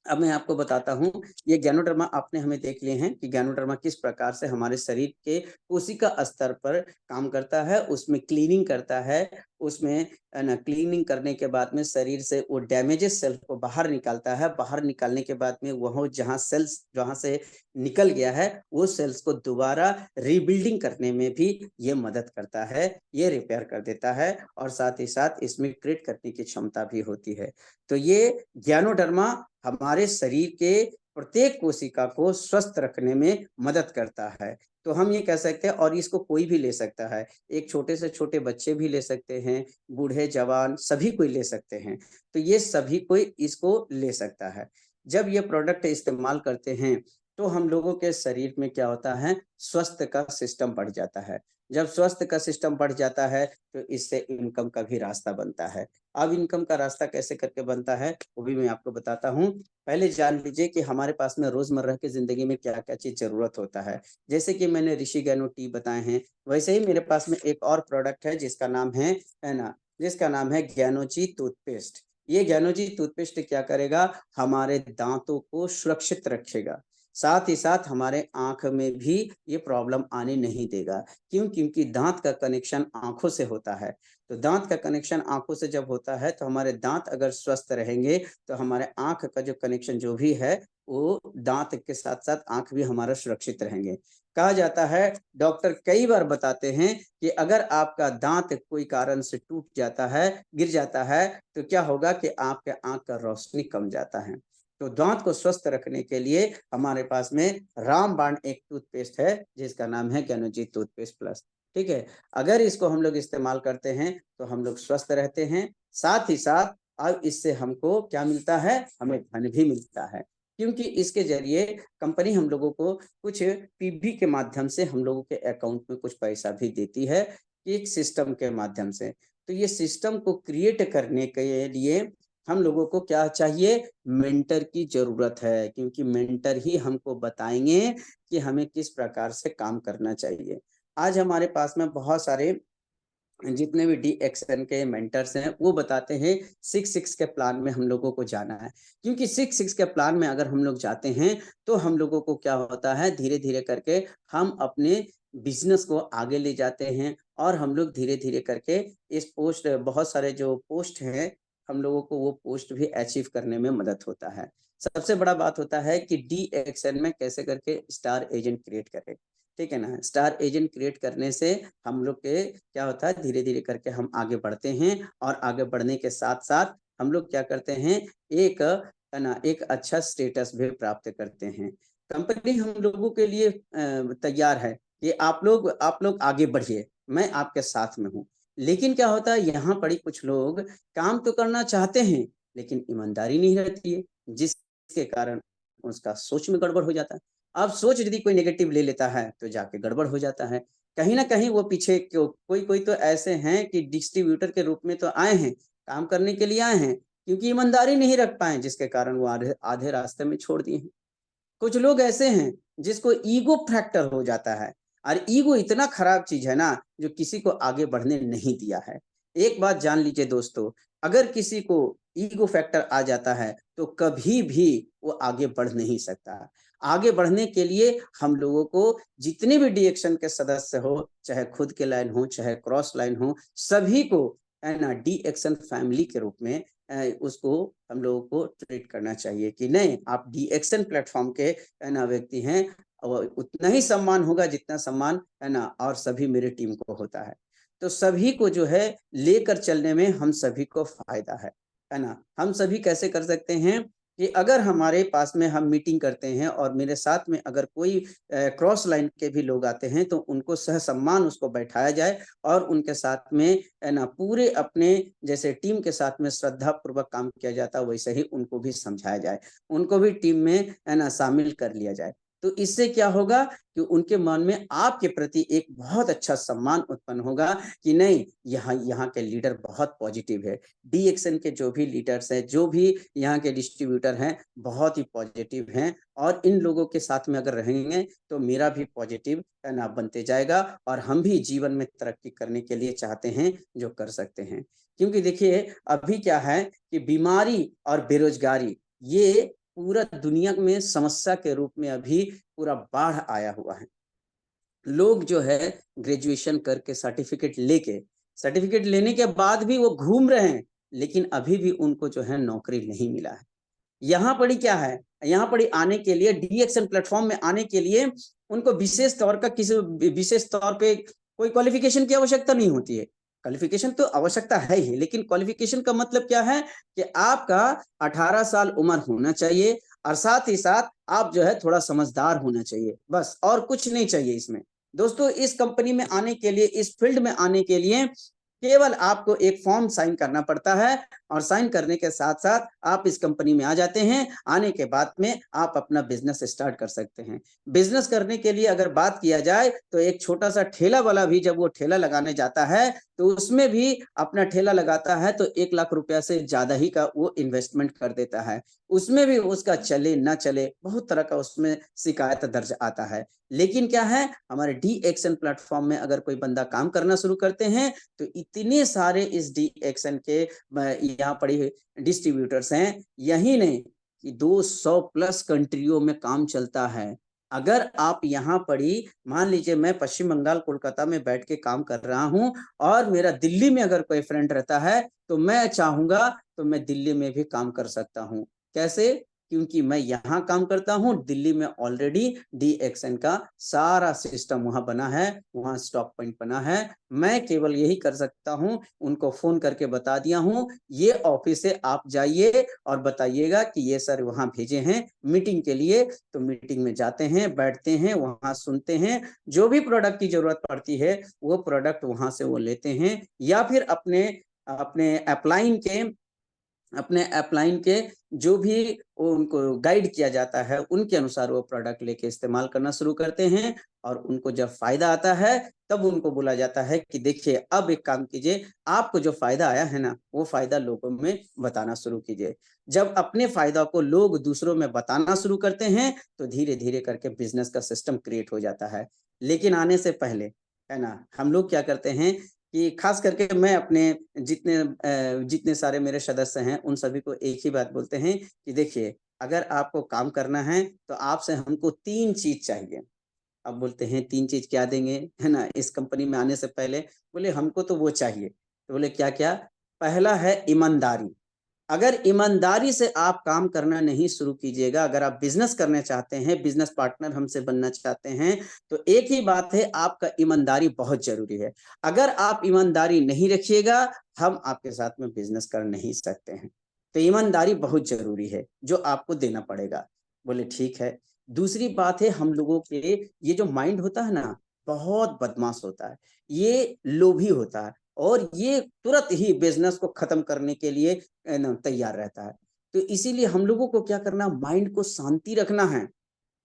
अब मैं आपको बताता हूँ, ये गैनोडर्मा आपने हमें देख लिए हैं कि गैनोडर्मा किस प्रकार से हमारे शरीर के कोशिका स्तर पर काम करता है, उसमें क्लीनिंग करता है, उसमें ना क्लीनिंग करने के बाद में शरीर से वो डैमेजेस सेल को बाहर निकालता है। बाहर निकालने के बाद में वह जहाँ से निकल गया है वो सेल्स को दोबारा रीबिल्डिंग करने में भी ये मदद करता है, ये रिपेयर कर देता है और साथ ही साथ इसमें क्रिएट करने की क्षमता भी होती है। तो ये गैनोडर्मा हमारे शरीर के प्रत्येक कोशिका को स्वस्थ रखने में मदद करता है। तो हम ये कह सकते हैं, और इसको कोई भी ले सकता है, एक छोटे से छोटे बच्चे भी ले सकते हैं, बूढ़े जवान सभी कोई ले सकते हैं। तो ये सभी कोई इसको ले सकता है। जब ये प्रोडक्ट इस्तेमाल करते हैं तो हम लोगों के शरीर में क्या होता है? स्वस्थ का सिस्टम बढ़ जाता है। जब स्वास्थ्य का सिस्टम बढ़ जाता है तो इससे इनकम का भी रास्ता बनता है। अब इनकम का रास्ता कैसे करके बनता है वो भी मैं आपको बताता हूँ। पहले जान लीजिए कि हमारे पास में रोजमर्रा की जिंदगी में क्या क्या चीज जरूरत होता है। जैसे कि मैंने ऋषि गैनो टी बताए हैं, वैसे ही मेरे पास में एक और प्रोडक्ट है जिसका नाम है ना, जिसका नाम है ज्ञानोजी टूथपेस्ट। ये ज्ञानोजी टूथपेस्ट क्या करेगा? हमारे दांतों को सुरक्षित रखेगा, साथ ही साथ हमारे आंख में भी ये प्रॉब्लम आने नहीं देगा। क्यों? क्योंकि दांत का कनेक्शन आंखों से होता है। तो दांत का कनेक्शन आंखों से जब होता है तो हमारे दांत अगर स्वस्थ रहेंगे तो हमारे आंख का जो कनेक्शन जो भी है वो दांत के साथ साथ आंख भी हमारा सुरक्षित रहेंगे। कहा जाता है, डॉक्टर कई बार बताते हैं कि अगर आपका दांत कोई कारण से टूट जाता है, गिर जाता है, तो क्या होगा कि आपके आंख का रोशनी कम जाता है। तो दांत को स्वस्थ रखने के लिए हमारे पास में रामबाण एक टूथपेस्ट है जिसका नाम है ज्ञानोजी टूथपेस्ट प्लस, ठीक है। अगर इसको हम लोग इस्तेमाल करते हैं तो हम लोग स्वस्थ रहते हैं, साथ ही साथ अब इससे हमको क्या मिलता है? हमें धन भी मिलता है, क्योंकि इसके जरिए कंपनी हम लोगों को कुछ PB के माध्यम से हम लोगों के अकाउंट में कुछ पैसा भी देती है, एक सिस्टम के माध्यम से। तो ये सिस्टम को क्रिएट करने के लिए हम लोगों को क्या चाहिए? मेंटर की जरूरत है, क्योंकि मेंटर ही हमको बताएंगे कि हमें किस प्रकार से काम करना चाहिए। आज हमारे पास में बहुत सारे जितने भी DXN के मेंटर्स हैं वो बताते हैं 6-6 के प्लान में हम लोगों को जाना है, क्योंकि 6-6 के प्लान में अगर हम लोग जाते हैं तो हम लोगों को क्या होता है? धीरे धीरे करके हम अपने बिजनेस को आगे ले जाते हैं और हम लोग धीरे धीरे करके इस पोस्ट, बहुत सारे जो पोस्ट हैं, हम लोगों को वो पोस्ट भी अचीव करने में मदद होता है। सबसे बड़ा बात होता है कि DXN में कैसे करके स्टार एजेंट क्रिएट करें। ठीक है ना। स्टार एजेंट क्रिएट करने से हम लोग के क्या होता है, धीरे धीरे करके हम आगे बढ़ते हैं और आगे बढ़ने के साथ साथ हम लोग क्या करते हैं, एक है ना एक अच्छा स्टेटस भी प्राप्त करते हैं। कंपनी हम लोगों के लिए तैयार है कि आप लोग आगे बढ़िए, मैं आपके साथ में हूँ। लेकिन क्या होता है, यहाँ पर कुछ लोग काम तो करना चाहते हैं लेकिन ईमानदारी नहीं रहती है, जिसके कारण उसका सोच में गड़बड़ हो जाता है। अब सोच यदि कोई नेगेटिव ले लेता है तो जाके गड़बड़ हो जाता है। कहीं न कहीं वो पीछे क्यों, कोई-कोई तो ऐसे हैं कि डिस्ट्रीब्यूटर के रूप में तो आए हैं, काम करने के लिए आए हैं, क्योंकि ईमानदारी नहीं रख पाए जिसके कारण वो आधे आधे रास्ते में छोड़ दिए हैं। कुछ लोग ऐसे हैं जिसको ईगो फैक्टर हो जाता है और ईगो इतना खराब चीज है ना, जो किसी को आगे बढ़ने नहीं दिया है। एक बात जान लीजिए दोस्तों, अगर किसी को ईगो फैक्टर आ जाता है तो कभी भी वो आगे बढ़ नहीं सकता। आगे बढ़ने के लिए हम लोगों को जितने भी डी एक्शन के सदस्य हो, चाहे खुद के लाइन हो चाहे क्रॉस लाइन हो, सभी को है ना डी एक्शन फैमिली के रूप में उसको हम लोगों को ट्रीट करना चाहिए कि नहीं, आप डी एक्शन प्लेटफॉर्म के है ना व्यक्ति हैं और उतना ही सम्मान होगा जितना सम्मान है ना और सभी मेरे टीम को होता है। तो सभी को जो है लेकर चलने में हम सभी को फायदा है ना। हम सभी कैसे कर सकते हैं कि अगर हमारे पास में हम मीटिंग करते हैं और मेरे साथ में अगर कोई क्रॉस लाइन के भी लोग आते हैं तो उनको सहसम्मान उसको बैठाया जाए और उनके साथ में है ना पूरे अपने जैसे टीम के साथ में श्रद्धा पूर्वक काम किया जाता है, वैसे ही उनको भी समझाया जाए, उनको भी टीम में है ना शामिल कर लिया जाए। तो इससे क्या होगा कि उनके मन में आपके प्रति एक बहुत अच्छा सम्मान उत्पन्न होगा कि नहीं, यहाँ के लीडर बहुत पॉजिटिव है। डी एक्शन के जो भी लीडर्स हैं, जो भी यहाँ के डिस्ट्रीब्यूटर हैं, बहुत ही पॉजिटिव हैं और इन लोगों के साथ में अगर रहेंगे तो मेरा भी पॉजिटिव है ना बनते जाएगा और हम भी जीवन में तरक्की करने के लिए चाहते हैं जो कर सकते हैं। क्योंकि देखिए अभी क्या है कि बीमारी और बेरोजगारी ये पूरा दुनिया में समस्या के रूप में अभी पूरा बाढ़ आया हुआ है। लोग जो है ग्रेजुएशन करके सर्टिफिकेट लेने के बाद भी वो घूम रहे हैं, लेकिन अभी भी उनको जो है नौकरी नहीं मिला है। यहाँ पर ही क्या है, यहाँ पर ही आने के लिए डी एक्शन प्लेटफॉर्म में आने के लिए उनको विशेष तौर का किसी विशेष तौर पे कोई क्वालिफिकेशन की आवश्यकता नहीं होती है। क्वालिफिकेशन तो आवश्यकता है ही, लेकिन क्वालिफिकेशन का मतलब क्या है कि आपका 18 साल उम्र होना चाहिए और साथ ही साथ आप जो है थोड़ा समझदार होना चाहिए, बस और कुछ नहीं चाहिए इसमें। दोस्तों इस कंपनी में आने के लिए, इस फील्ड में आने के लिए केवल आपको एक फॉर्म साइन करना पड़ता है और साइन करने के साथ साथ आप इस कंपनी में आ जाते हैं। आने के बाद में आप अपना बिजनेस स्टार्ट कर सकते हैं। बिजनेस करने के लिए अगर बात किया जाए तो एक छोटा सा ठेला वाला भी जब वो ठेला लगाने जाता है तो उसमें भी अपना ठेला लगाता है तो 1 लाख रुपया से ज्यादा ही का वो इन्वेस्टमेंट कर देता है। उसमें भी उसका चले ना चले बहुत तरह का उसमें शिकायत दर्ज आता है। लेकिन क्या है, हमारे डी एक्शन प्लेटफॉर्म में अगर कोई बंदा काम करना शुरू करते हैं तो इतने सारे इस डी एक्शन के यहाँ पड़ी डिस्ट्रीब्यूटर्स हैं, यही नहीं कि 200 प्लस कंट्रियों में काम चलता है। अगर आप यहाँ पड़ी मान लीजिए मैं पश्चिम बंगाल कोलकाता में बैठ के काम कर रहा हूँ और मेरा दिल्ली में अगर कोई फ्रेंड रहता है तो मैं चाहूंगा तो मैं दिल्ली में भी काम कर सकता हूँ। कैसे? क्योंकि मैं यहाँ काम करता हूँ, दिल्ली में ऑलरेडी डी एक्शन का सारा सिस्टम वहां बना है, वहां स्टॉक पॉइंट बना है। मैं केवल यही कर सकता हूँ, उनको फोन करके बता दिया हूँ ये ऑफिस से आप जाइए और बताइएगा कि ये सर वहां भेजे हैं मीटिंग के लिए। तो मीटिंग में जाते हैं, बैठते हैं, वहां सुनते हैं, जो भी प्रोडक्ट की जरूरत पड़ती है वो प्रोडक्ट वहां से वो लेते हैं या फिर अपने अपने अपलाइन के जो भी उनको गाइड किया जाता है उनके अनुसार वो प्रोडक्ट लेके इस्तेमाल करना शुरू करते हैं और उनको जब फायदा आता है तब उनको बोला जाता है कि देखिए अब एक काम कीजिए, आपको जो फायदा आया है ना वो फायदा लोगों में बताना शुरू कीजिए। जब अपने फायदा को लोग दूसरों में बताना शुरू करते हैं तो धीरे धीरे करके बिजनेस का सिस्टम क्रिएट हो जाता है। लेकिन आने से पहले है ना हम लोग क्या करते हैं कि खास करके मैं अपने जितने सारे मेरे सदस्य हैं उन सभी को एक ही बात बोलते हैं कि देखिए अगर आपको काम करना है तो आपसे हमको 3 चीज चाहिए। अब बोलते हैं 3 चीज क्या देंगे, है ना, इस कंपनी में आने से पहले बोले हमको तो वो चाहिए। तो बोले क्या क्या? पहला है ईमानदारी, अगर ईमानदारी से आप काम करना नहीं शुरू कीजिएगा, अगर आप बिजनेस करना चाहते हैं, बिजनेस पार्टनर हमसे बनना चाहते हैं, तो एक ही बात है, आपका ईमानदारी बहुत जरूरी है। अगर आप ईमानदारी नहीं रखिएगा, हम आपके साथ में बिजनेस कर नहीं सकते हैं। तो ईमानदारी बहुत जरूरी है, जो आपको देना पड़ेगा। बोले ठीक है। दूसरी बात है, हम लोगों के ये जो माइंड होता है ना, बहुत बदमाश होता है, ये लोभी होता है, और ये तुरंत ही बिजनेस को खत्म करने के लिए तैयार रहता है। तो इसीलिए हम लोगों को क्या करना, माइंड को शांति रखना है।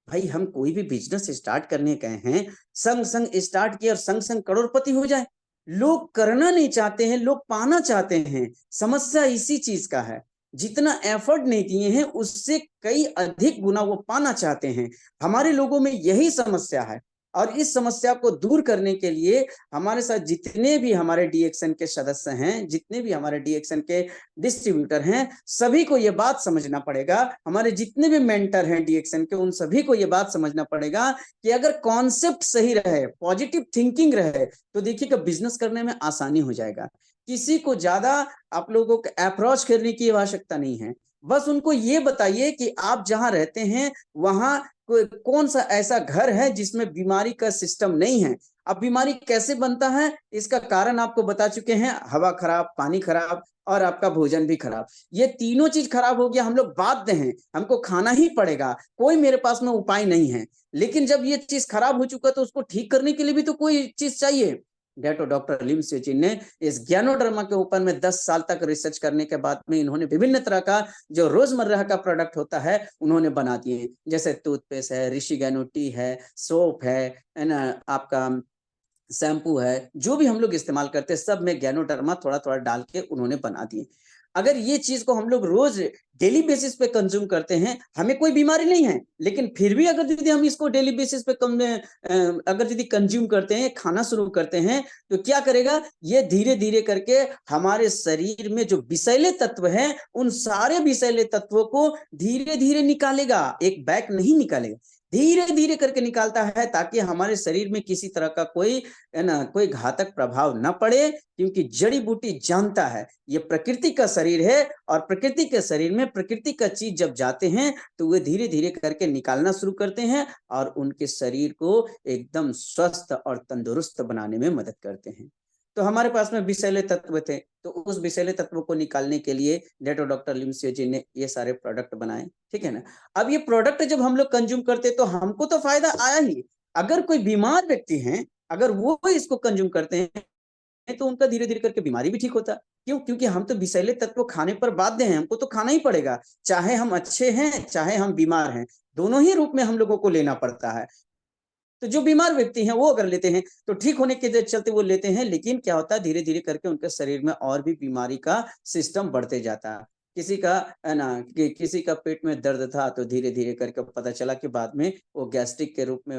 भाई हम कोई भी बिजनेस स्टार्ट करने गए हैं, संग संग स्टार्ट किया और संग संग करोड़पति हो जाए। लोग करना नहीं चाहते हैं, लोग पाना चाहते हैं। समस्या इसी चीज का है, जितना एफर्ट नहीं दिए हैं उससे कई अधिक गुना वो पाना चाहते हैं। हमारे लोगों में यही समस्या है, और इस समस्या को दूर करने के लिए हमारे साथ जितने भी हमारे डीएक्सन के सदस्य हैं, जितने भी हमारे डीएक्सन के डिस्ट्रीब्यूटर हैं, सभी को ये बात समझना पड़ेगा। हमारे जितने भी मेंटर हैं डीएक्सन के, उन सभी को ये बात समझना पड़ेगा कि अगर कॉन्सेप्ट सही रहे, पॉजिटिव थिंकिंग रहे, तो देखिएगा बिजनेस करने में आसानी हो जाएगा। किसी को ज्यादा आप लोगों को अप्रोच करने की आवश्यकता नहीं है। बस उनको ये बताइए कि आप जहां रहते हैं वहां कौन सा ऐसा घर है जिसमें बीमारी का सिस्टम नहीं है। अब बीमारी कैसे बनता है, इसका कारण आपको बता चुके हैं, हवा खराब, पानी खराब और आपका भोजन भी खराब। ये तीनों चीज खराब हो गया, हम लोग बाध्य हैं, हमको खाना ही पड़ेगा, कोई मेरे पास में उपाय नहीं है। लेकिन जब ये चीज खराब हो चुका तो उसको ठीक करने के लिए भी तो कोई चीज चाहिए। डॉक्टर लिम स्योचिन ने इस ज्ञानोडर्मा के ऊपर में 10 साल तक रिसर्च करने के बाद में इन्होंने विभिन्न तरह का जो रोजमर्रा का प्रोडक्ट होता है उन्होंने बना दिए, जैसे टूथपेस्ट है, ऋषि गैनो टी है, सोप है ना, आपका शैम्पू है, जो भी हम लोग इस्तेमाल करते हैं सब में ज्ञानोडर्मा थोड़ा थोड़ा डाल के उन्होंने बना दिए। अगर ये चीज को हम लोग रोज डेली बेसिस पे कंज्यूम करते हैं, हमें कोई बीमारी नहीं है, लेकिन फिर भी अगर यदि हम इसको डेली बेसिस पे अगर यदि कंज्यूम करते हैं, खाना शुरू करते हैं, तो क्या करेगा, ये धीरे धीरे करके हमारे शरीर में जो विषैले तत्व हैं, उन सारे विषैले तत्वों को धीरे धीरे निकालेगा, एक बैग नहीं निकालेगा, धीरे धीरे करके निकालता है, ताकि हमारे शरीर में किसी तरह का कोई घातक प्रभाव न पड़े। क्योंकि जड़ी बूटी जानता है ये प्रकृति का शरीर है, और प्रकृति के शरीर में प्रकृति का चीज जब जाते हैं तो वे धीरे धीरे करके निकालना शुरू करते हैं, और उनके शरीर को एकदम स्वस्थ और तंदुरुस्त बनाने में मदद करते हैं। तो हमारे पास में विषैले तत्व थे, तो उस विषैले तत्व को निकालने के लिए डॉक्टर लिम स्योचिन ने ये सारे प्रोडक्ट बनाए, ठीक है ना। अब ये प्रोडक्ट जब हम लोग कंज्यूम करते तो हमको तो फायदा आया ही, अगर कोई बीमार व्यक्ति है, अगर वो इसको कंज्यूम करते हैं तो उनका धीरे धीरे करके बीमारी भी ठीक होता है। क्यों? क्योंकि हम तो विषैले तत्व खाने पर बाध्य हैं, हमको तो खाना ही पड़ेगा, चाहे हम अच्छे हैं चाहे हम बीमार हैं, दोनों ही रूप में हम लोगों को लेना पड़ता है। तो जो बीमार व्यक्ति हैं वो अगर लेते हैं तो ठीक होने के चलते वो लेते हैं, लेकिन क्या होता है, धीरे धीरे करके उनके शरीर में और भी बीमारी का सिस्टम बढ़ते जाता है। किसी का है ना, किसी का पेट में दर्द था, तो धीरे धीरे करके पता चला कि बाद में वो गैस्ट्रिक के रूप में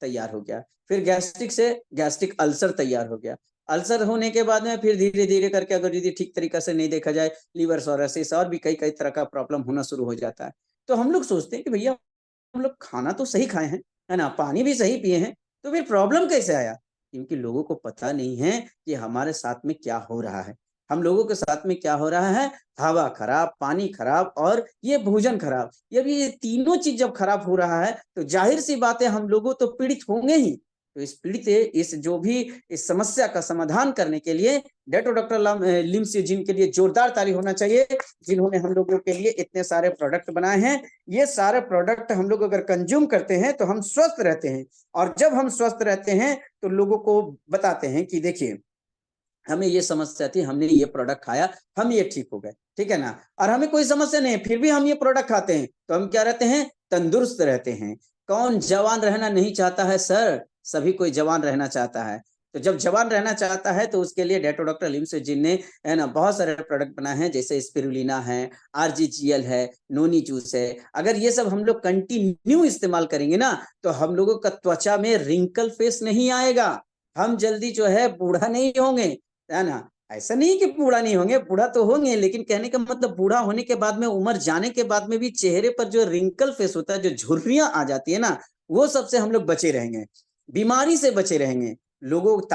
तैयार हो गया, फिर गैस्ट्रिक से गैस्ट्रिक अल्सर तैयार हो गया, अल्सर होने के बाद में फिर धीरे धीरे करके अगर यदि ठीक तरीका से नहीं देखा जाए, लीवर सोरोसिस और भी कई कई तरह का प्रॉब्लम होना शुरू हो जाता है। तो हम लोग सोचते हैं कि भैया हम लोग खाना तो सही खाए हैं, है ना, पानी भी सही पिए हैं, तो फिर प्रॉब्लम कैसे आया? क्योंकि लोगों को पता नहीं है कि हमारे साथ में क्या हो रहा है। हम लोगों के साथ में क्या हो रहा है, हवा खराब, पानी खराब और ये भोजन खराब। जब ये तीनों चीज जब खराब हो रहा है तो जाहिर सी बात है हम लोगों तो पीड़ित होंगे ही। तो इस जो भी इस समस्या का समाधान करने के लिए डॉक्टर लिम स्योचिन के लिए जोरदार ताली होना चाहिए, जिन्होंने हम लोगों के लिए इतने सारे प्रोडक्ट बनाए हैं। ये सारे प्रोडक्ट हम लोग अगर कंज्यूम करते हैं तो हम स्वस्थ रहते हैं, और जब हम स्वस्थ रहते हैं तो लोगों को बताते हैं कि देखिए हमें ये समस्या थी, हमने ये प्रोडक्ट खाया, हम ये ठीक हो गए, ठीक है ना। और हमें कोई समस्या नहीं है, फिर भी हम ये प्रोडक्ट खाते हैं, तो हम क्या रहते हैं, तंदुरुस्त रहते हैं। कौन जवान रहना नहीं चाहता है सर? सभी कोई जवान रहना चाहता है। तो जब जवान रहना चाहता है तो उसके लिए डॉक्टर लिम स्योचिन ने है ना बहुत सारे प्रोडक्ट बनाए हैं, जैसे स्पिरुलिना है, आरजीजीएल है, नोनी जूस है। अगर ये सब हम लोग कंटिन्यू इस्तेमाल करेंगे ना, तो हम लोगों का त्वचा में रिंकल फेस नहीं आएगा, हम जल्दी जो है बूढ़ा नहीं होंगे, है ना। ऐसा नहीं कि बूढ़ा नहीं होंगे, बूढ़ा तो होंगे, लेकिन कहने का मतलब बूढ़ा होने के बाद में, उम्र जाने के बाद में भी चेहरे पर जो रिंकल फेस होता है, जो झुर्रियां आ जाती है ना, वो सबसे हम लोग बचे रहेंगे, बीमारी से बचे रहेंगे। लोग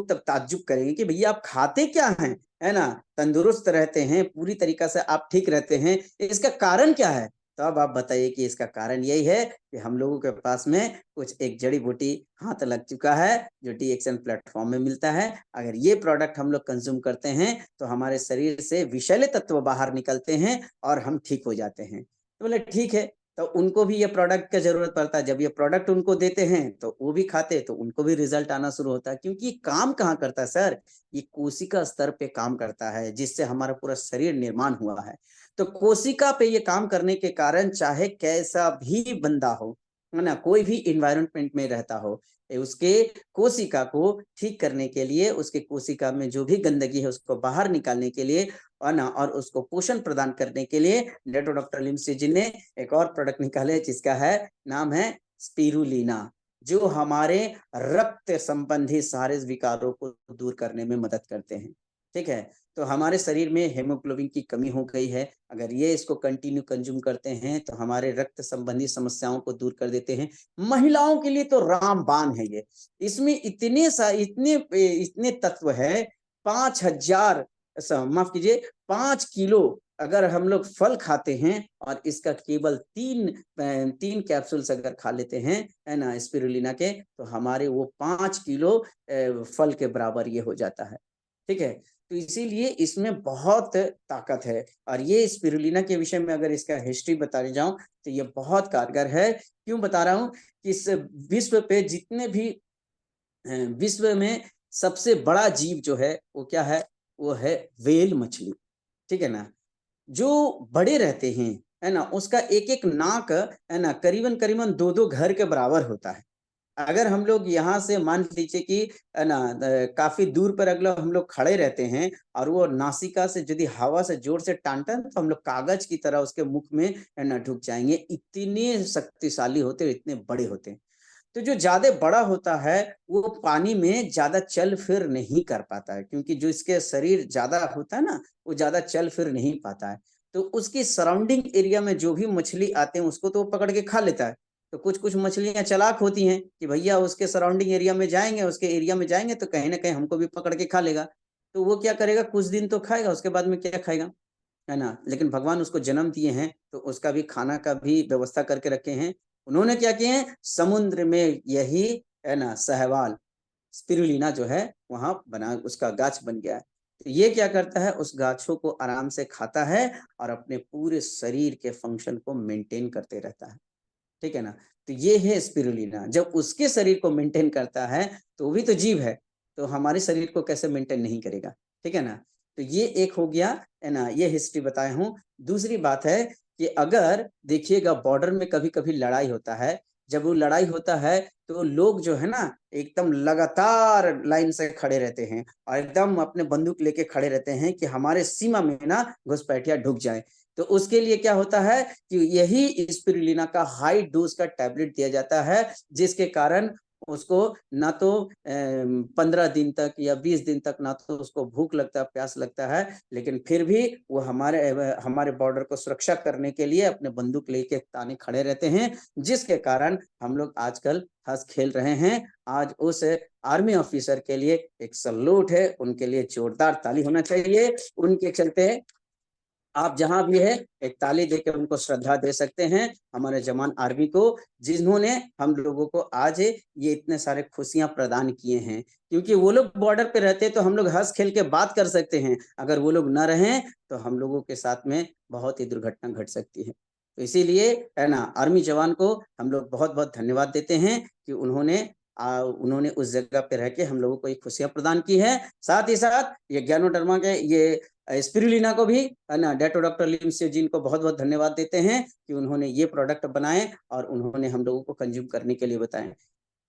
तब ताज्जुब करेंगे कि भैया आप खाते क्या हैं, है ना, तंदुरुस्त रहते हैं, पूरी तरीका से आप ठीक रहते हैं, इसका कारण क्या है? तो अब आप बताइए कि इसका कारण यही है कि हम लोगों के पास में कुछ एक जड़ी बूटी हाथ लग चुका है, जो डीएक्सएन प्लेटफॉर्म में मिलता है। अगर ये प्रोडक्ट हम लोग कंज्यूम करते हैं तो हमारे शरीर से विषैले तत्व बाहर निकलते हैं और हम ठीक हो जाते हैं। तो बोले ठीक है, तो उनको भी ये प्रोडक्ट का जरूरत पड़ता है। जब ये प्रोडक्ट उनको देते हैं तो वो भी खाते, तो उनको भी रिजल्ट आना शुरू होता है। क्योंकि ये काम कहाँ करता है सर? ये कोशिका स्तर पे काम करता है, जिससे हमारा पूरा शरीर निर्माण हुआ है। तो कोशिका पे ये काम करने के कारण चाहे कैसा भी बंदा हो, है ना, कोई भी इन्वायरमेंट में रहता हो, उसके कोशिका को ठीक करने के लिए, उसके कोशिका में जो भी गंदगी है उसको बाहर निकालने के लिए, है ना, और उसको पोषण प्रदान करने के लिए डॉक्टर लिमसे जी ने एक और प्रोडक्ट निकाले, जिसका है नाम है स्पिरुलिना, जो हमारे रक्त संबंधी सारे विकारों को दूर करने में मदद करते हैं। ठीक है, तो हमारे शरीर में हेमोग्लोबिन की कमी हो गई है, अगर ये इसको कंटिन्यू कंज्यूम करते हैं तो हमारे रक्त संबंधी समस्याओं को दूर कर देते हैं। महिलाओं के लिए तो रामबाण है ये, इसमें इतने तत्व है। 5000 माफ कीजिए 5 किलो अगर हम लोग फल खाते हैं और इसका केवल 3 कैप्सूल्स अगर खा लेते हैं, है ना, स्पिरुलिना के, तो हमारे वो 5 किलो फल के बराबर ये हो जाता है। ठीक है, तो इसीलिए इसमें बहुत ताकत है। और ये स्पिरुलिना के विषय में अगर इसका हिस्ट्री बताने जाऊं तो ये बहुत कारगर है। क्यों बता रहा हूं कि इस विश्व पे जितने भी विश्व में सबसे बड़ा जीव जो है वो क्या है? वो है व्हेल मछली। ठीक है ना, जो बड़े रहते हैं, है ना, उसका एक एक नाक, है ना, करीबन करीबन 2-2 घर के बराबर होता है। अगर हम लोग यहाँ से मान लीजिए कि, है ना, काफी दूर पर अगला हम लोग खड़े रहते हैं और वो नासिका से यदि हवा से जोर से टांटा तो हम लोग कागज की तरह उसके मुख में, है ना, ढुक जाएंगे। इतने शक्तिशाली होते हैं, इतने बड़े होते हैं। तो जो ज्यादा बड़ा होता है वो पानी में ज्यादा चल फिर नहीं कर पाता है, क्योंकि जो इसके शरीर ज्यादा होता है ना, वो ज्यादा चल फिर नहीं पाता है। तो उसकी सराउंडिंग एरिया में जो भी मछली आते हैं उसको तो वो पकड़ के खा लेता है। तो कुछ कुछ मछलियां चालाक होती हैं कि भैया उसके सराउंडिंग एरिया में जाएंगे, उसके एरिया में जाएंगे तो कहीं ना कहीं हमको भी पकड़ के खा लेगा। तो वो क्या करेगा, कुछ दिन तो खाएगा, उसके बाद में क्या खाएगा, है ना। लेकिन भगवान उसको जन्म दिए हैं तो उसका भी खाना का भी व्यवस्था करके रखे हैं। उन्होंने क्या किए हैं, समुद्र में यही, है ना, सहवाल स्पिरुलिना जो है वहां बना, उसका गाछ बन गया है। तो ये क्या करता है, उस गाछों को आराम से खाता है और अपने पूरे शरीर के फंक्शन को मेंटेन करते रहता है। ठीक है ना, तो ये है स्पिरुलिना। जब उसके शरीर को मेंटेन करता है तो वो भी तो जीव है, तो हमारे शरीर को कैसे मेंटेन नहीं करेगा? ठीक है ना, तो ये एक हो गया, है ना, ये हिस्ट्री बताया हूँ। दूसरी बात है कि अगर देखिएगा बॉर्डर में कभी कभी लड़ाई होता है, जब वो लड़ाई होता है तो लोग जो है ना एकदम लगातार लाइन से खड़े रहते हैं और एकदम अपने बंदूक लेके खड़े रहते हैं कि हमारे सीमा में ना घुसपैठिया ढुक जाए। तो उसके लिए क्या होता है कि यही स्पिरुलिना का हाई डोज का टैबलेट दिया जाता है, जिसके कारण उसको ना तो 15 दिन तक या 20 दिन तक ना तो उसको भूख लगता है, प्यास लगता है, लेकिन फिर भी वो हमारे बॉर्डर को सुरक्षा करने के लिए अपने बंदूक लेके ताने खड़े रहते हैं, जिसके कारण हम लोग आजकल हंस खेल रहे हैं। आज उस आर्मी ऑफिसर के लिए एक सल्यूट है, उनके लिए जोरदार ताली होना चाहिए। उनके चलते आप जहां भी है एक ताली देकर उनको श्रद्धा दे सकते हैं, हमारे जवान आर्मी को, जिन्होंने हम लोगों को आज ये इतने सारे खुशियां प्रदान किए हैं। क्योंकि वो लोग बॉर्डर पे रहते तो हम लोग हंस खेल के बात कर सकते हैं, अगर वो लोग न रहें तो हम लोगों के साथ में बहुत ही दुर्घटना घट सकती है। तो इसीलिए, है ना, आर्मी जवान को हम लोग बहुत बहुत धन्यवाद देते हैं कि उन्होंने उस जगह पे रह के हम लोगों को ये खुशियां प्रदान की है। साथ ही साथ ये ज्ञानोडर्मा के ये स्पिरुलिना को भी, है ना, डॉक्टर लिमसे जी को बहुत बहुत धन्यवाद देते हैं कि उन्होंने ये प्रोडक्ट बनाए और उन्होंने हम लोगों को कंज्यूम करने के लिए बताए।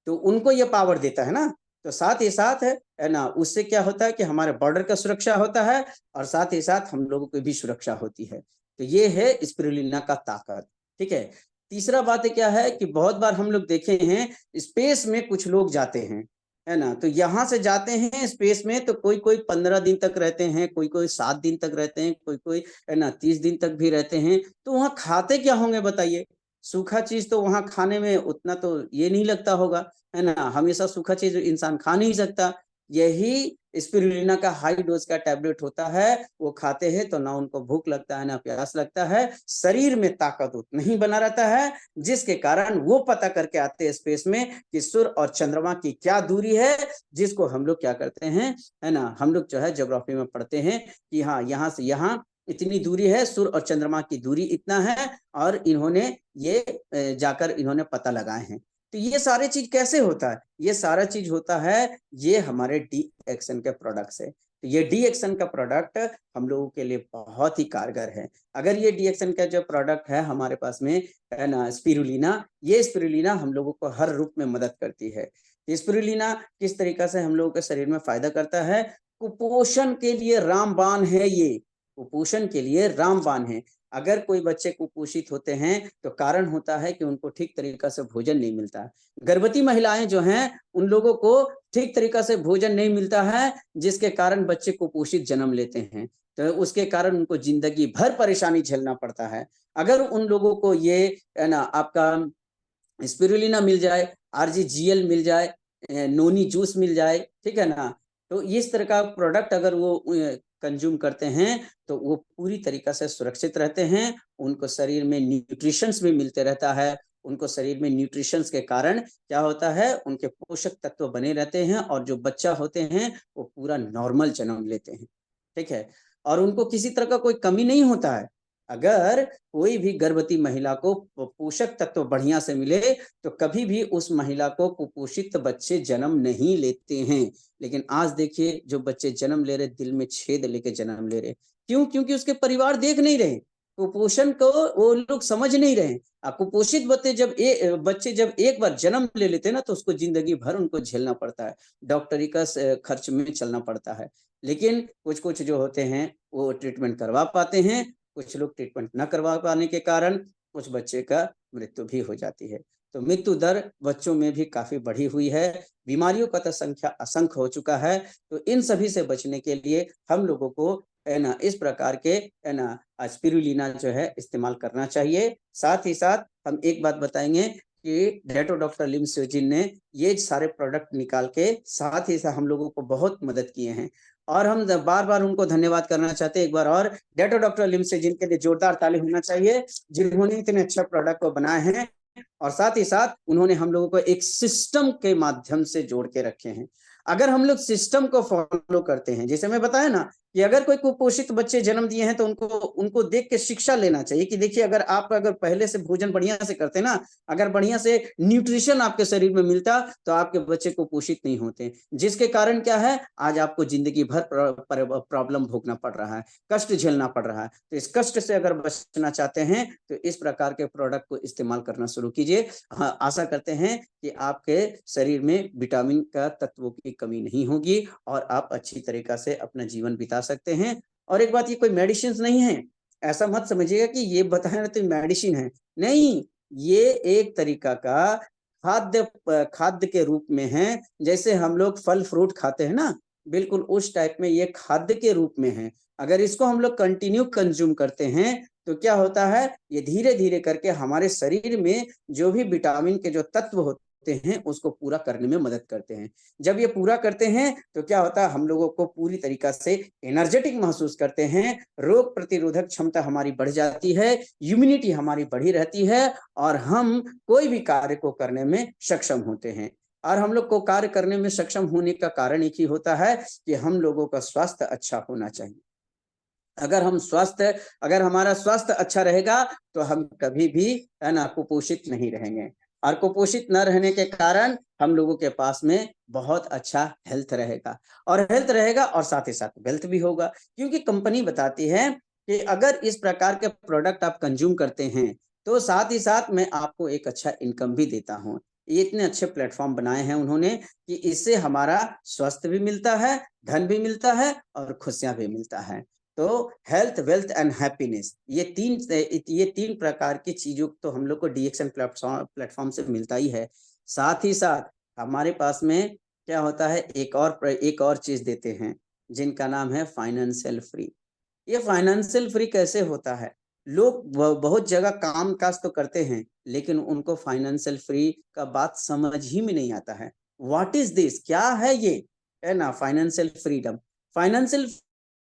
तो उनको ये पावर देता है ना, तो साथ ही साथ है ना, उससे क्या होता है कि हमारे बॉर्डर का सुरक्षा होता है और साथ ही साथ हम लोगों की भी सुरक्षा होती है। तो ये है स्पिरुलिना का ताकत। ठीक है, तीसरा बात क्या है कि बहुत बार हम लोग देखे हैं स्पेस में कुछ लोग जाते हैं, है ना, तो यहाँ से जाते हैं स्पेस में तो कोई कोई 15 दिन तक रहते हैं, कोई कोई 7 दिन तक रहते हैं, कोई कोई, है ना, 30 दिन तक भी रहते हैं। तो वहाँ खाते क्या होंगे बताइए? सूखा चीज तो वहां खाने में उतना तो ये नहीं लगता होगा, है ना, हमेशा सूखा चीज इंसान खा नहीं सकता। यही स्पिरुलिना का हाई डोज का टैबलेट होता है, वो खाते हैं तो ना उनको भूख लगता है ना प्यास लगता है, शरीर में ताकत नहीं बना रहता है, जिसके कारण वो पता करके आते हैं स्पेस में कि सूर्य और चंद्रमा की क्या दूरी है, जिसको हम लोग क्या करते हैं, है ना, हम लोग जो है ज्योग्राफी में पढ़ते हैं कि हाँ यहाँ से यहाँ इतनी दूरी है, सूर्य और चंद्रमा की दूरी इतना है, और इन्होंने ये जाकर इन्होंने पता लगाए हैं। तो ये सारे चीज कैसे होता है, ये सारा चीज होता है ये हमारे डी एक्शन के प्रोडक्ट से। तो ये डी एक्शन का प्रोडक्ट हम लोगों के लिए बहुत ही कारगर है। अगर ये डी एक्शन का जो प्रोडक्ट है हमारे पास में, है ना, स्पिरुलिना, ये स्पिरुलिना हम लोगों को हर रूप में मदद करती है। स्पिरुलिना किस तरीका से हम लोगों के शरीर में फायदा करता है, कुपोषण के लिए रामबाण है, ये कुपोषण के लिए रामबाण है। अगर कोई बच्चे कुपोषित होते हैं तो कारण होता है कि उनको ठीक तरीका से भोजन नहीं मिलता है। गर्भवती महिलाएं जो हैं उन लोगों को ठीक तरीका से भोजन नहीं मिलता है, जिसके कारण बच्चे कुपोषित जन्म लेते हैं, तो उसके कारण उनको जिंदगी भर परेशानी झेलना पड़ता है। अगर उन लोगों को ये, है ना, आपका स्पिरुलिना मिल जाए, RGGL मिल जाए, नोनी जूस मिल जाए, ठीक है ना, तो इस तरह का प्रोडक्ट अगर वो कंज्यूम करते हैं तो वो पूरी तरीका से सुरक्षित रहते हैं, उनको शरीर में न्यूट्रिशंस भी मिलते रहता है, उनको शरीर में न्यूट्रिशंस के कारण क्या होता है, उनके पोषक तत्व बने रहते हैं, और जो बच्चा होते हैं वो पूरा नॉर्मल जन्म लेते हैं, ठीक है, और उनको किसी तरह का कोई कमी नहीं होता है। अगर कोई भी गर्भवती महिला को पोषक तत्व बढ़िया से मिले तो कभी भी उस महिला को कुपोषित बच्चे जन्म नहीं लेते हैं। लेकिन आज देखिए जो बच्चे जन्म ले रहे, दिल में छेद लेके जन्म ले रहे, क्यों? क्योंकि उसके परिवार देख नहीं रहे, कुपोषण को वो लोग समझ नहीं रहे। कुपोषित बच्चे जब एक बार जन्म ले लेते हैं ना तो उसको जिंदगी भर उनको झेलना पड़ता है, डॉक्टरी का खर्च में चलना पड़ता है। लेकिन कुछ कुछ जो होते हैं वो ट्रीटमेंट करवा पाते हैं, कुछ लोग ट्रीटमेंट न करवा पाने के कारण कुछ बच्चे का मृत्यु भी हो जाती है। तो मृत्यु दर बच्चों में भी काफी बढ़ी हुई है, बीमारियों का तो संख्या असंख्य हो चुका है। तो इन सभी से बचने के लिए हम लोगों को, है ना, इस प्रकार के, है ना, स्पिरुलिना जो है इस्तेमाल करना चाहिए। साथ ही साथ हम एक बात बताएंगे कि डेटो डॉक्टर लिम स्योजिन ने ये सारे प्रोडक्ट निकाल के साथ ही साथ हम लोगों को बहुत मदद किए हैं, और हम बार बार उनको धन्यवाद करना चाहते हैं। एक बार और डेटो डॉक्टर लिम स्योजिन के लिए जोरदार ताली होना चाहिए, जिन्होंने इतने अच्छा प्रोडक्ट को बनाए हैं, और साथ ही साथ उन्होंने हम लोगों को एक सिस्टम के माध्यम से जोड़ के रखे हैं। अगर हम लोग सिस्टम को फॉलो करते हैं, जैसे मैं बताया ना कि अगर कोई कुपोषित बच्चे जन्म दिए हैं तो उनको देख के शिक्षा लेना चाहिए कि देखिए अगर आप अगर पहले से भोजन बढ़िया से करते ना, अगर बढ़िया से न्यूट्रिशन आपके शरीर में मिलता तो आपके बच्चे कुपोषित नहीं होते, जिसके कारण क्या है, आज आपको जिंदगी भर प्रॉब्लम भोगना पड़ रहा है, कष्ट झेलना पड़ रहा है। तो इस कष्ट से अगर बचना चाहते हैं तो इस प्रकार के प्रोडक्ट को इस्तेमाल करना शुरू कीजिए। हाँ, आशा करते हैं कि आपके शरीर में विटामिन का तत्वों की कमी नहीं होगी और आप अच्छी तरीका से अपना जीवन बिता सकते हैं। और एक बात, ये कोई मेडिसिन नहीं है, ऐसा मत समझिएगा कि ये बताया तो मेडिसिन है, नहीं, ये एक तरीका का खाद्य के रूप में है। जैसे हम लोग फल फ्रूट खाते हैं ना, बिल्कुल उस टाइप में ये खाद्य के रूप में है। अगर इसको हम लोग कंटिन्यू कंज्यूम करते हैं तो क्या होता है, ये धीरे धीरे करके हमारे शरीर में जो भी विटामिन के जो तत्व होते हैं उसको पूरा करने में मदद करते हैं। जब ये पूरा करते हैं तो क्या होता है, हम लोगों को पूरी तरीका से एनर्जेटिक महसूस करते हैं, रोग प्रतिरोधक क्षमता हमारी बढ़ जाती है, इम्यूनिटी हमारी बढ़ी रहती है, और हम कोई भी कार्य को करने में सक्षम होते हैं। और हम लोग को कार्य करने में सक्षम होने का कारण एक ही होता है कि हम लोगों का स्वास्थ्य अच्छा होना चाहिए। अगर हमारा स्वास्थ्य अच्छा रहेगा तो हम कभी भी, है ना, कुपोषित नहीं रहेंगे, और कुपोषित न रहने के कारण हम लोगों के पास में बहुत अच्छा हेल्थ रहेगा, और साथ ही साथ वेल्थ भी होगा। क्योंकि कंपनी बताती है कि अगर इस प्रकार के प्रोडक्ट आप कंज्यूम करते हैं तो साथ ही साथ मैं आपको एक अच्छा इनकम भी देता हूँ। ये इतने अच्छे प्लेटफॉर्म बनाए हैं उन्होंने कि इससे हमारा स्वास्थ्य भी मिलता है, धन भी मिलता है, और खुशियां भी मिलता है। तो हेल्थ, वेल्थ एंड हैप्पीनेस, ये तीन प्रकार की चीजों तो हम लोग को डीएक्शन प्लेटफॉर्म से मिलता ही है। साथ ही साथ हमारे पास में क्या होता है, एक और चीज देते हैं जिनका नाम है फाइनेंशियल फ्री। ये फाइनेंशियल फ्री कैसे होता है, लोग बहुत जगह काम काज तो करते हैं लेकिन उनको फाइनेंशियल फ्री का बात समझ ही में नहीं आता है। व्हाट इज दिस, क्या है ये? है ना, फाइनेंशियल फ्रीडम। फाइनेंशियल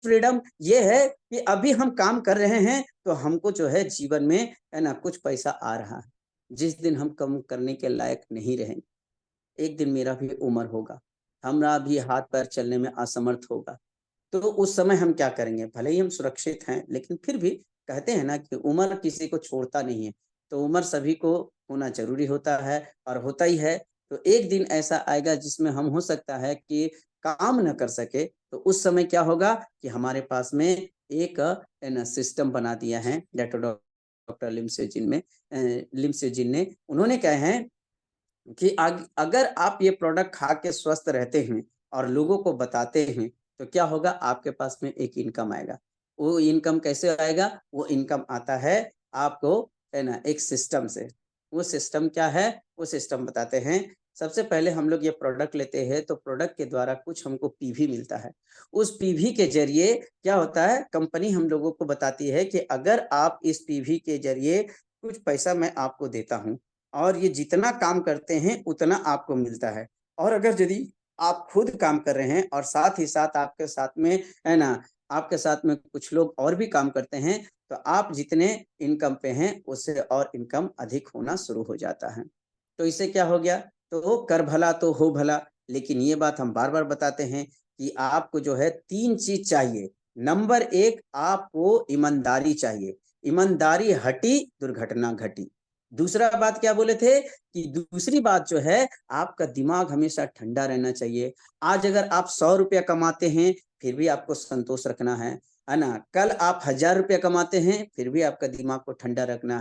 फ्रीडम ये है कि अभी हम काम कर रहे हैं तो हमको जो है जीवन में, है ना, कुछ पैसा आ रहा है। जिस दिन हम कम करने के लायक नहीं रहेंगे, एक दिन मेरा भी उम्र होगा, हमारा भी हाथ पैर चलने में असमर्थ होगा, तो उस समय हम क्या करेंगे? भले ही हम सुरक्षित हैं, लेकिन फिर भी कहते हैं ना कि उम्र किसी को छोड़ता नहीं है, तो उम्र सभी को होना ज़रूरी होता है और होता ही है। तो एक दिन ऐसा आएगा जिसमें हम हो सकता है कि काम न कर सके, तो उस समय क्या होगा कि हमारे पास में एक है ना सिस्टम बना दिया है डॉक्टर लिम से जिन ने, उन्होंने कहे हैं कि अगर आप ये प्रोडक्ट खा के स्वस्थ रहते हैं और लोगों को बताते हैं, तो क्या होगा? आपके पास में एक इनकम आएगा। वो इनकम कैसे आएगा? वो इनकम आता है आपको, है ना, एक सिस्टम से। वो सिस्टम क्या है? वो सिस्टम बताते हैं। सबसे पहले हम लोग ये प्रोडक्ट लेते हैं तो प्रोडक्ट के द्वारा कुछ हमको पीवी मिलता है। उस पीवी के ज़रिए क्या होता है? कंपनी हम लोगों को बताती है कि अगर आप इस पीवी के ज़रिए कुछ पैसा मैं आपको देता हूँ और ये जितना काम करते हैं उतना आपको मिलता है। और अगर यदि आप खुद काम कर रहे हैं और साथ ही साथ आपके साथ में, है ना, आपके साथ में कुछ लोग और भी काम करते हैं, तो आप जितने इनकम पे हैं उससे और इनकम अधिक होना शुरू हो जाता है। तो इससे क्या हो गया? तो कर भला तो हो भला, लेकिन ये बात हम बार-बार बताते हैं कि आपको जो है 3 चीज़ चाहिए। नंबर 1 आपको ईमानदारी चाहिए। ईमानदारी हटी, दुर्घटना घटी। दूसरा बात क्या बोले थे कि दूसरी बात जो है, आपका दिमाग हमेशा ठंडा रहना चाहिए। आज अगर आप 100 रुपया कमाते हैं, फिर भी आपको संतोष रखना है ना? कल आप 1000 रुपया कमाते हैं, फिर भी आपका दिमाग को ठंडा रखना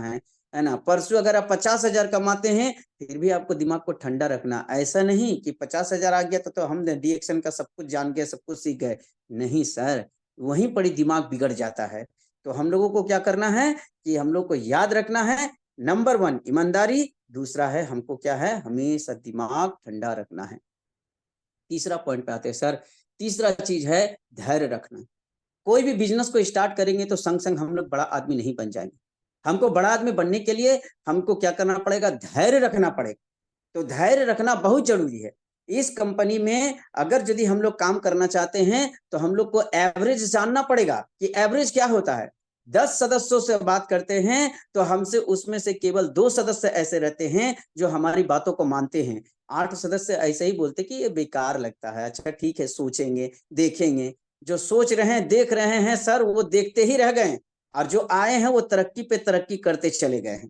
है ना? परसों अगर आप 50,000 कमाते हैं, फिर भी आपको दिमाग को ठंडा रखना। ऐसा नहीं कि 50,000 आ गया तो हमने डिएक्शन का सब कुछ जान गए, सब कुछ सीख गए। नहीं सर, वहीं पर ही दिमाग बिगड़ जाता है। तो हम लोगों को क्या करना है कि हम लोग को याद रखना है, नंबर 1 ईमानदारी, दूसरा है हमको क्या है? हमेशा दिमाग ठंडा रखना है। तीसरा पॉइंट पे आते हैं सर, तीसरा चीज़ है धैर्य रखना। कोई भी बिज़नेस को स्टार्ट करेंगे तो संग-संग हम लोग बड़ा आदमी नहीं बन जाएँगे। हमको बड़ा आदमी बनने के लिए हमको क्या करना पड़ेगा? धैर्य रखना पड़ेगा। तो धैर्य रखना बहुत ज़रूरी है। इस कंपनी में अगर यदि हम लोग काम करना चाहते हैं, तो हम लोग को एवरेज जानना पड़ेगा कि एवरेज क्या होता है। 10 सदस्यों से बात करते हैं, तो हमसे उसमें से केवल 2 सदस्य ऐसे रहते हैं, जो हमारी बातों को मानते हैं। 8 सदस्य ऐसे ही बोलते कि ये बेकार लगता है, अच्छा ठीक है सोचेंगे, देखेंगे। जो सोच रहे हैं, देख रहे हैं सर, वो देखते ही रह गए और जो आए हैं, वो तरक्की पे तरक्की करते चले गए हैं।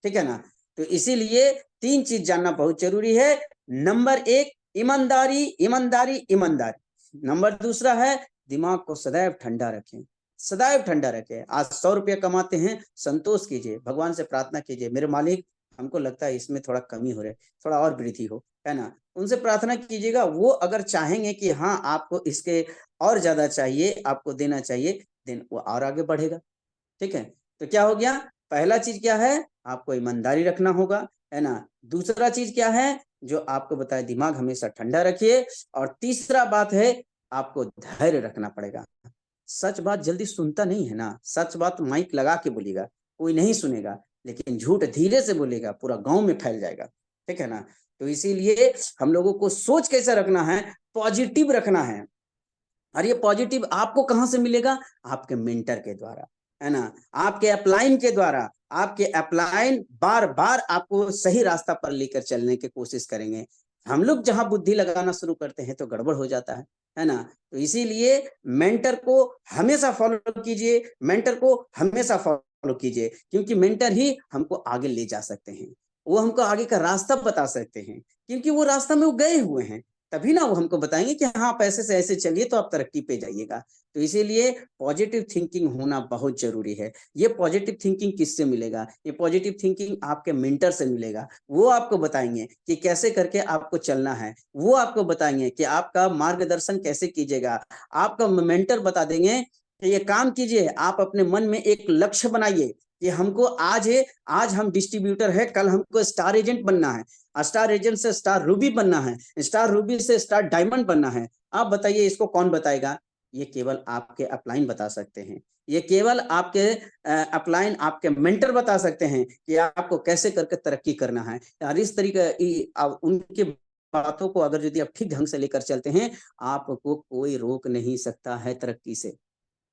ठीक है ना? तो इसीलिए 3 चीज़ जानना बहुत ज़रूरी है। नंबर 1 ईमानदारी, ईमानदारी, ईमानदारी। नंबर दूसरा है दिमाग को सदैव ठंडा रखें, सदैव ठंडा रखें। आज 100 रुपया कमाते हैं, संतोष कीजिए, भगवान से प्रार्थना कीजिए, मेरे मालिक हमको लगता है इसमें थोड़ा कमी हो रहा है, थोड़ा और वृद्धि हो, है ना? उनसे प्रार्थना कीजिएगा, वो अगर चाहेंगे कि हाँ, आपको इसके और ज़्यादा चाहिए, आपको देना चाहिए, देन वो और आगे बढ़ेगा। ठीक है? तो क्या हो गया? पहला चीज़ क्या है? आपको ईमानदारी रखना होगा, है ना? दूसरा चीज़ क्या है? जो आपको बताया दिमाग हमेशा ठंडा रखिए और तीसरा बात है आपको धैर्य रखना पड़ेगा। सच बात जल्दी सुनता नहीं है ना, सच बात माइक लगा के बोलिएगा, कोई नहीं सुनेगा, लेकिन झूठ धीरे से बोलिएगा, पूरा गाँव में फैल जाएगा। ठीक है ना? तो इसीलिए हम लोगों को सोच कैसा रखना है? पॉजिटिव रखना है। और ये पॉजिटिव आपको कहाँ से मिलेगा? आपके मेंटर के द्वारा, है ना? आपके अपलाइन के द्वारा। आपके अपलाइन बार-बार आपको सही रास्ता पर लेकर चलने की कोशिश करेंगे। हम लोग जहाँ बुद्धि लगाना शुरू करते हैं तो गड़बड़ हो जाता है ना? तो इसीलिए मेंटर को हमेशा फॉलो कीजिए, मेंटर को हमेशा फॉलो कीजिए क्योंकि मेंटर ही हमको आगे ले जा सकते हैं। वो हमको आगे का रास्ता बता सकते हैं क्योंकि वो रास्ता में वो गए हुए हैं। तभी ना वो हमको बताएँगे कि हाँ, आप ऐसे से ऐसे चलिए तो आप तरक्की पे जाइएगा। तो इसीलिए पॉजिटिव थिंकिंग होना बहुत ज़रूरी है। ये पॉजिटिव थिंकिंग किससे मिलेगा? ये पॉजिटिव थिंकिंग आपके मेंटर से मिलेगा। वो आपको बताएँगे कि कैसे करके आपको चलना है। वो आपको बताएँगे कि आपका मार्गदर्शन कैसे कीजिएगा। आपका मेंटर बता देंगे कि ये काम कीजिए, आप अपने मन में एक लक्ष्य बनाइए कि हमको आज हम डिस्ट्रीब्यूटर हैं, कल हमको स्टार एजेंट बनना है। स्टार एजेंट से स्टार रूबी बनना है, स्टार रूबी से स्टार डायमंड बनना है। आप बताइए इसको कौन बताएगा? ये केवल आपके अपलाइन बता सकते हैं। ये केवल आपके अपलाइन आपके मेंटर बता सकते हैं कि आपको कैसे करके तरक्की करना है। और इस तरीके उनके बातों को अगर यदि आप ठीक ढंग से लेकर चलते हैं, आपको कोई रोक नहीं सकता है तरक्की से,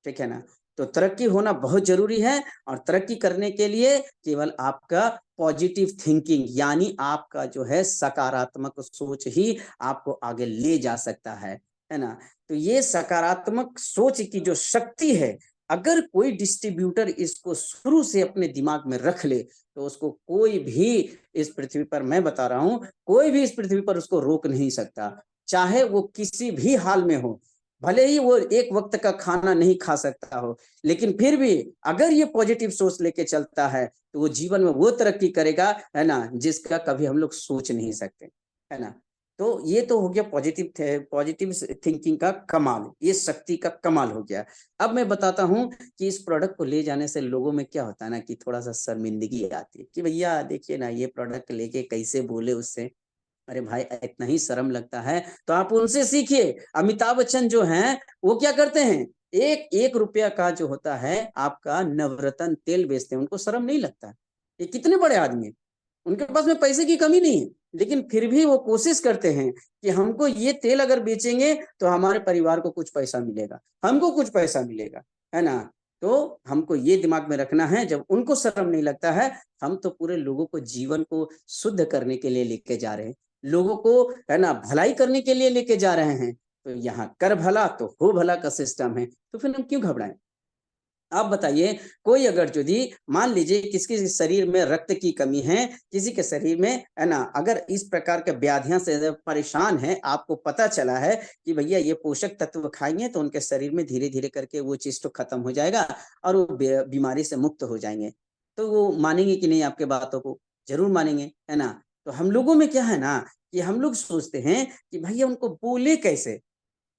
ठीक है ना? तो तरक्की होना बहुत ज़रूरी है और तरक्की करने के लिए केवल आपका पॉजिटिव थिंकिंग यानी आपका जो है सकारात्मक सोच ही आपको आगे ले जा सकता है ना? तो ये सकारात्मक सोच की जो शक्ति है, अगर कोई डिस्ट्रीब्यूटर इसको शुरू से अपने दिमाग में रख ले, तो उसको कोई भी इस पृथ्वी पर मैं बता रहा हूँ, कोई भी इस पृथ्वी पर उसको रोक नहीं सकता। चाहे वो किसी भी हाल में हो, भले ही वो एक वक्त का खाना नहीं खा सकता हो, लेकिन फिर भी अगर ये पॉजिटिव सोच लेके चलता है, तो वो जीवन में वो तरक्की करेगा, है ना, जिसका कभी हम लोग सोच नहीं सकते, है ना? तो ये तो हो गया पॉजिटिव थिंकिंग का कमाल, ये शक्ति का कमाल हो गया। अब मैं बताता हूँ कि इस प्रोडक्ट को ले जाने से लोगों में क्या होता है ना कि थोड़ा-सा शर्मिंदगी आती है कि भैया देखिए ना ये प्रोडक्ट लेके कैसे बोले उससे। अरे भाई इतना ही शर्म लगता है तो आप उनसे सीखिए। अमिताभ बच्चन जो हैं वो क्या करते हैं, एक रुपया का जो होता है आपका नवरत्न तेल बेचते हैं, उनको शर्म नहीं लगता। ये कितने बड़े आदमी हैं, उनके पास में पैसे की कमी नहीं है, लेकिन फिर भी वो कोशिश करते हैं कि हमको ये तेल अगर बेचेंगे तो हमारे परिवार को कुछ पैसा मिलेगा, हमको कुछ पैसा मिलेगा, है ना? तो हमको ये दिमाग में रखना है, जब उनको शर्म नहीं लगता है, हम तो पूरे लोगों को जीवन को शुद्ध करने के लिए लेके जा रहे हैं, लोगों को, है ना, भलाई करने के लिए लेके जा रहे हैं। तो यहाँ कर भला तो हो भला का सिस्टम है, तो फिर हम क्यों घबराएं? आप बताइए, कोई अगर यदि मान लीजिए किसी के शरीर में रक्त की कमी है, किसी के शरीर में, है ना, अगर इस प्रकार के व्याधियां से परेशान है, आपको पता चला है कि भैया ये पोषक तत्व खाएंगे तो उनके शरीर में धीरे धीरे करके वो चीज तो खत्म हो जाएगा और वो बीमारी से मुक्त हो जाएंगे, तो वो मानेंगे कि नहीं आपके बातों को? जरूर मानेंगे, है ना? तो हम लोगों में क्या है ना कि हम लोग सोचते हैं कि भैया उनको बोले कैसे,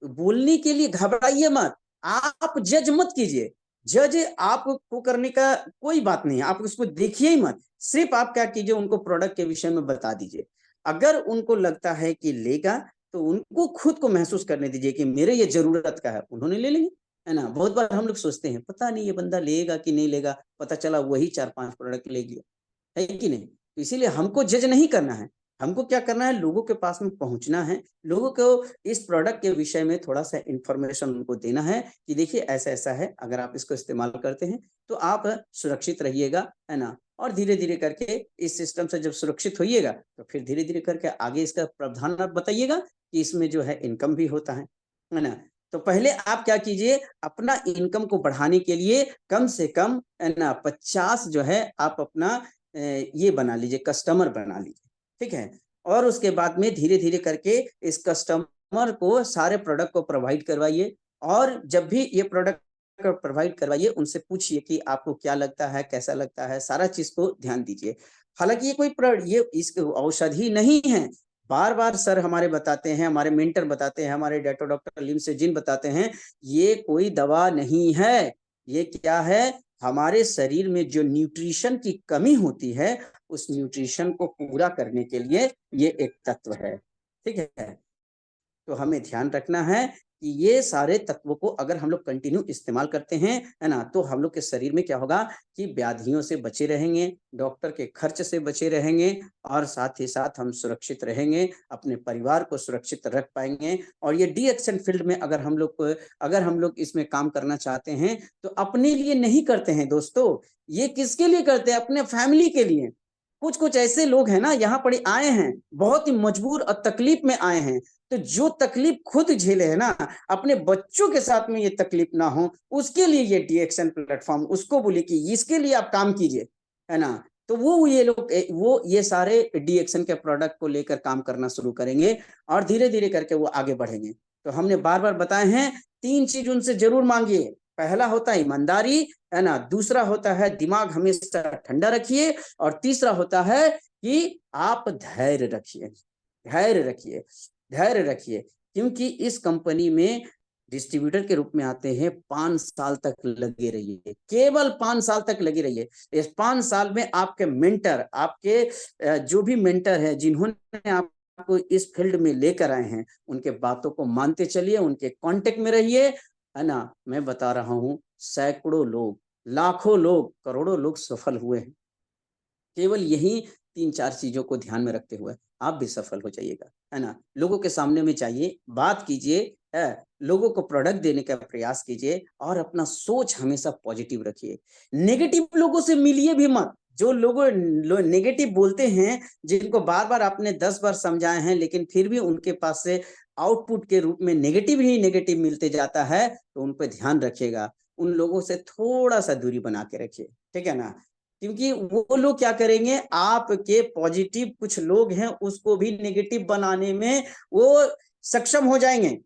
बोलने के लिए घबराइए मत, आप जज मत कीजिए। जज आपको करने का कोई बात नहीं है, आप उसको देखिए ही मत। सिर्फ आप क्या कीजिए, उनको प्रोडक्ट के विषय में बता दीजिए। अगर उनको लगता है कि लेगा, तो उनको खुद को महसूस करने दीजिए कि मेरे ये ज़रूरत का है, उन्होंने ले लेंगे, है ना? बहुत बार हम लोग सोचते हैं, पता नहीं ये बंदा लेगा कि नहीं लेगा, पता चला वही 4-5 प्रोडक्ट ले लिया। है कि नहीं? तो इसीलिए हमको जज नहीं करना है, हमको क्या करना है, लोगों के पास में पहुँचना है, लोगों को इस प्रोडक्ट के विषय में थोड़ा-सा इन्फॉर्मेशन उनको देना है कि देखिए ऐसा-ऐसा है, अगर आप इसको इस्तेमाल करते हैं, तो आप सुरक्षित रहिएगा, है ना? और धीरे-धीरे करके इस सिस्टम से जब सुरक्षित होइएगा, तो फिर धीरे-धीरे करके आगे इसका प्रावधान आप बताइएगा कि इसमें जो है इनकम भी होता है ना? तो पहले आप क्या कीजिए, अपना इनकम को बढ़ाने के लिए कम से कम, है ना, 50 जो है आप अपना ये बना लीजिए, कस्टमर बना लीजिए, ठीक है? और उसके बाद में धीरे-धीरे करके इस कस्टमर को सारे प्रोडक्ट को प्रोवाइड करवाइए और जब भी ये प्रोडक्ट प्रोवाइड करवाइए, उनसे पूछिए कि आपको क्या लगता है, कैसा लगता है, सारा चीज़ को ध्यान दीजिए। हालाँकि ये कोई ये इस औषधि नहीं है, बार-बार सर हमारे बताते हैं, हमारे मेंटर बताते हैं, हमारे डॉक्टर लिम सेजिन बताते हैं, ये कोई दवा नहीं है, ये क्या है, हमारे शरीर में जो न्यूट्रिशन की कमी होती है, उस न्यूट्रिशन को पूरा करने के लिए ये एक तत्व है, ठीक है? तो हमें ध्यान रखना है कि ये सारे तत्वों को अगर हम लोग कंटिन्यू इस्तेमाल करते हैं, है ना? तो हम लोग के शरीर में क्या होगा कि व्याधियों से बचे रहेंगे, डॉक्टर के खर्च से बचे रहेंगे और साथ ही साथ हम सुरक्षित रहेंगे, अपने परिवार को सुरक्षित रख पाएँगे और ये डी एडिक्शन फील्ड में अगर हम लोग इसमें काम करना चाहते हैं, तो अपने लिए नहीं करते हैं दोस्तों, ये किसके लिए करते हैं? अपने फैमिली के लिए। कुछ-कुछ ऐसे लोग हैं ना यहाँ पर आए हैं, बहुत ही मजबूर और तकलीफ में आए हैं, तो जो तकलीफ खुद झेले है ना, अपने बच्चों के साथ में ये तकलीफ ना हो, उसके लिए ये डी एक्शन प्लेटफ़ॉर्म उसको बोलिए कि इसके लिए आप काम कीजिए, है ना? तो वो ये लोग वो ये सारे डी एक्शन के प्रोडक्ट को लेकर काम करना शुरू करेंगे और धीरे-धीरे करके वो आगे बढ़ेंगे। तो हमने बार-बार बताए हैं, 3 चीज़ उनसे ज़रूर माँगिए, पहला होता है ईमानदारी, है ना? दूसरा होता है दिमाग हमेशा ठंडा रखिए और तीसरा होता है कि आप धैर्य रखिए, धैर्य रखिए। धैर्य रखिए, क्योंकि इस कंपनी में डिस्ट्रीब्यूटर के रूप में आते हैं, 5 साल तक लगे रहिए, केवल 5 साल तक लगे रहिए। इस 5 साल में आपके मेंटर, आपके जो भी मेंटर हैं, जिन्होंने आपको इस फील्ड में लेकर आए हैं, उनके बातों को मानते चलिए, उनके कॉन्टैक्ट में रहिए, है ना? मैं बता रहा हूँ, सैकड़ों लोग, लाखों लोग, करोड़ों लोग सफल हुए हैं। केवल यही 3-4 चीज़ों को ध्यान में रखते हुए आप भी सफल हो जाइएगा, है ना? लोगों के सामने में जाइए, बात कीजिए, लोगों को प्रोडक्ट देने का प्रयास कीजिए और अपना सोच हमेशा पॉजिटिव रखिए। नेगेटिव लोगों से मिलिए भी मत। जो नेगेटिव बोलते हैं, जिनको बार-बार आपने 10 बार समझाए हैं, लेकिन फिर भी उनके पास से आउटपुट के रूप में नेगेटिव ही नेगेटिव मिलते जाता है, तो उन पे ध्यान रखिएगा। उन लोगों से थोड़ा-सा दूरी बना के रखिए, ठीक है ना? क्योंकि वो लोग क्या करेंगे, आपके पॉजिटिव कुछ लोग हैं, उसको भी नेगेटिव बनाने में वो सक्षम हो जाएँगे।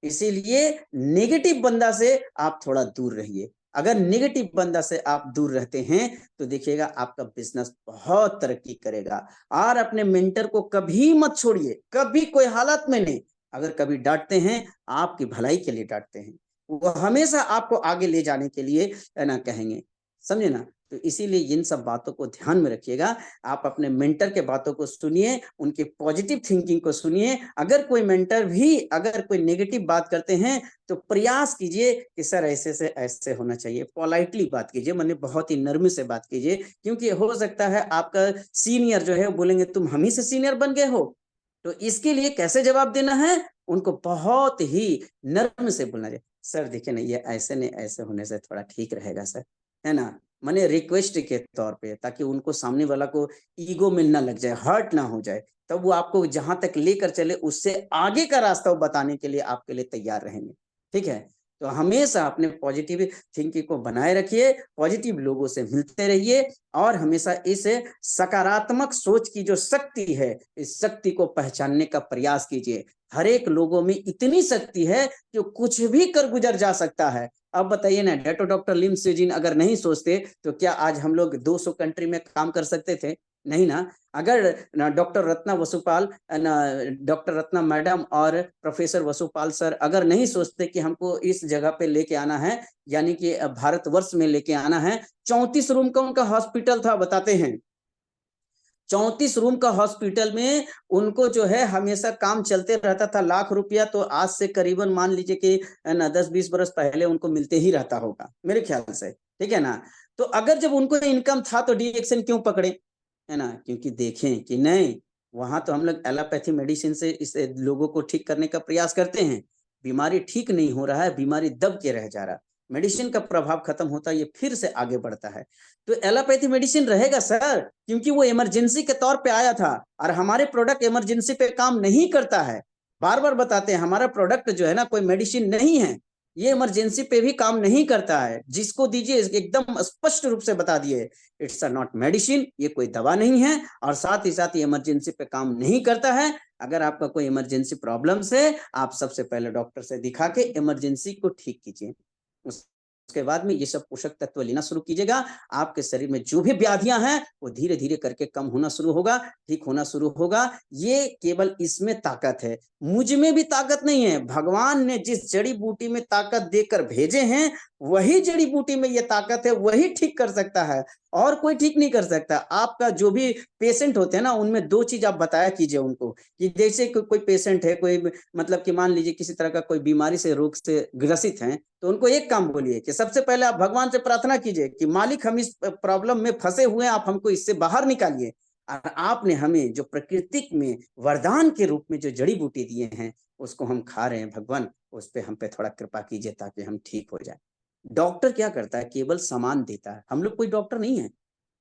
इसीलिए नेगेटिव बंदा से आप थोड़ा दूर रहिए। अगर नेगेटिव बंदा से आप दूर रहते हैं, तो देखिएगा आपका बिज़नेस बहुत तरक्की करेगा। और अपने मेंटर को कभी मत छोड़िए, कभी कोई हालत में नहीं। अगर कभी डाँटते हैं, आपकी भलाई के लिए डाँटते हैं। वो हमेशा आपको आगे ले जाने के लिए है ना कहेंगे, समझे ना? तो इसीलिए इन सब बातों को ध्यान में रखिएगा। आप अपने मेंटर के बातों को सुनिए, उनकी पॉजिटिव थिंकिंग को सुनिए। अगर कोई मेंटर भी अगर कोई नेगेटिव बात करते हैं, तो प्रयास कीजिए कि सर ऐसे से ऐसे होना चाहिए। पोलाइटली बात कीजिए, माने बहुत ही नरमी से बात कीजिए, क्योंकि हो सकता है आपका सीनियर जो है वो बोलेंगे तुम हम ही से सीनियर बन गए हो। तो इसके लिए कैसे जवाब देना है, उनको बहुत ही नर्म से बोलना चाहिए। सर देखिए ना, ये ऐसे नहीं ऐसे होने से थोड़ा ठीक रहेगा सर, है ना? माने रिक्वेस्ट के तौर पे, ताकि उनको सामने वाला को ईगो में ना लग जाए, हर्ट ना हो जाए। तब वो आपको जहाँ तक लेकर चले, उससे आगे का रास्ता वो बताने के लिए आपके लिए तैयार रहेंगे, ठीक है? तो हमेशा अपने पॉजिटिव थिंकिंग को बनाए रखिए, पॉजिटिव लोगों से मिलते रहिए और हमेशा इस सकारात्मक सोच की जो शक्ति है, इस शक्ति को पहचानने का प्रयास कीजिए। हर एक लोगों में इतनी शक्ति है, जो कुछ भी कर गुजर जा सकता है। अब बताइए ना, डॉक्टर लिम सेजिन अगर नहीं सोचते, तो क्या आज हम लोग 200 कंट्री में काम कर सकते थे? नहीं ना। अगर doctor Ratna Vasupal doctor Ratna madam और प्रोफेसर वसुपाल सर अगर नहीं सोचते कि हमको इस जगह पे लेके आना है, यानी कि भारतवर्ष में लेके आना है, 34 रूम का उनका हॉस्पिटल था, बताते हैं। 34 रूम का हॉस्पिटल में उनको जो है हमेशा काम चलते रहता था। लाख रुपया तो आज से करीबन मान लीजिए कि ना 10-20 बरस पहले उनको मिलते ही रहता होगा, मेरे ख्याल से, ठीक है ना? तो अगर जब उनको इनकम था, तो डी एक्शन क्यों पकड़े, है ना? क्योंकि देखें कि नहीं, वहां तो हम लोग एलोपैथी मेडिसिन से इस लोगों को ठीक करने का प्रयास करते हैं। बीमारी ठीक नहीं हो रहा है, बीमारी दब के रह जा रहा है। मेडिसिन का प्रभाव खत्म होता है, ये फिर से आगे बढ़ता है। तो एलोपैथी मेडिसिन रहेगा सर, क्योंकि वो इमरजेंसी के तौर पे आया था और हमारे प्रोडक्ट इमरजेंसी पे काम नहीं करता है। बार-बार बताते हैं, हमारा प्रोडक्ट जो है ना कोई मेडिसिन नहीं है, ये इमरजेंसी पे भी काम नहीं करता है। जिसको दीजिए एकदम स्पष्ट रूप से बता दिए, इट्स अ नॉट मेडिसिन, ये कोई दवा नहीं है और साथ ही साथ ये इमरजेंसी पे काम नहीं करता है। अगर आपका कोई इमरजेंसी प्रॉब्लम्स है, आप सबसे पहले डॉक्टर से दिखा के इमरजेंसी को ठीक कीजिए। उसके बाद में ये सब पोषक तत्व लेना शुरू कीजिएगा। आपके शरीर में जो भी व्याधियां हैं, वो धीरे-धीरे करके कम होना शुरू होगा, ठीक होना शुरू होगा। ये केवल इसमें ताकत है, मुझ में भी ताकत नहीं है। भगवान ने जिस जड़ी-बूटी में ताकत देकर भेजे हैं, वही जड़ी-बूटी में ये ताकत है, वही ठीक कर सकता है और कोई ठीक नहीं कर सकता। आपका जो भी पेशेंट होते हैं ना, उनमें 2 चीज़ आप बताया कीजिए उनको कि जैसे कोई पेशेंट है, कोई मतलब कि मान लीजिए किसी तरह का कोई बीमारी से रोग से ग्रसित हैं, तो उनको एक काम बोलिए कि सबसे पहले आप भगवान से प्रार्थना कीजिए कि मालिक हम इस प्रॉब्लम में फंसे हुए हैं, आप हमको इससे बाहर निकालिए। और आपने हमें जो प्रकृति में वरदान के रूप में जो जड़ी-बूटी दिए हैं, उसको हम खा रहे हैं भगवान, उस पे हम पे थोड़ा कृपा कीजिए ताकि हम ठीक हो जाएँ। डॉक्टर क्या करता है? केवल सामान देता है। हम लोग कोई डॉक्टर नहीं है।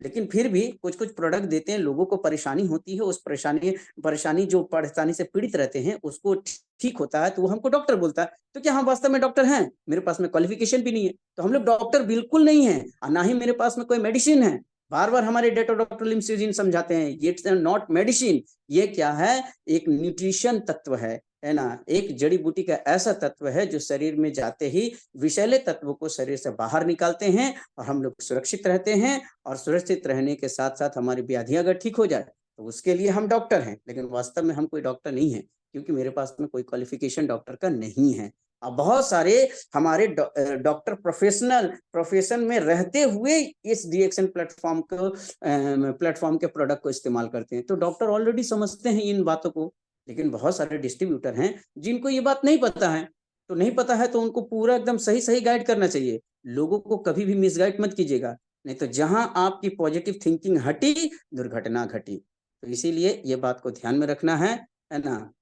लेकिन फिर भी कुछ-कुछ प्रोडक्ट देते हैं, लोगों को परेशानी होती है, उस परेशानी परेशानी जो परेशानी से पीड़ित रहते हैं, उसको ठीक होता है, तो वो हमको डॉक्टर बोलता है। तो क्या हम वास्तव में डॉक्टर हैं? मेरे पास में क्वालिफ़िकेशन भी नहीं है, तो हम लोग डॉक्टर बिल्कुल नहीं हैं और ना ही मेरे पास में कोई मेडिसिन है। बार-बार हमारे डॉक्टर लिम सीजीन समझाते हैं, ये इट्स नॉट मेडिसिन, ये क्या है? एक न्यूट्रिशन तत्व है ना? एक जड़ी-बूटी का ऐसा तत्व है, जो शरीर में जाते ही विषैले तत्वों को शरीर से बाहर निकालते हैं और हम लोग सुरक्षित रहते हैं और सुरक्षित रहने के साथ-साथ हमारी व्याधियाँ अगर ठीक हो जाए, तो उसके लिए हम डॉक्टर हैं। लेकिन वास्तव में हम कोई डॉक्टर नहीं हैं, क्योंकि मेरे पास में कोई क्वालिफ़िकेशन डॉक्टर का नहीं है। अब बहुत सारे हमारे डॉक्टर प्रोफ़ेशन में रहते हुए इस डीएक्शन प्लेटफ़ॉर्म के प्रोडक्ट को इस्तेमाल करते हैं। तो डॉक्टर ऑलरेडी समझते हैं इन बातों को, लेकिन बहुत सारे डिस्ट्रीब्यूटर हैं, जिनको ये बात नहीं पता है। तो नहीं पता है तो उनको पूरा एकदम सही-सही गाइड करना चाहिए। लोगों को कभी भी मिसगाइड मत कीजिएगा, नहीं तो जहाँ आपकी पॉजिटिव थिंकिंग हटी, दुर्घटना घटी। तो इसीलिए ये बात को ध्यान में रखना है ना।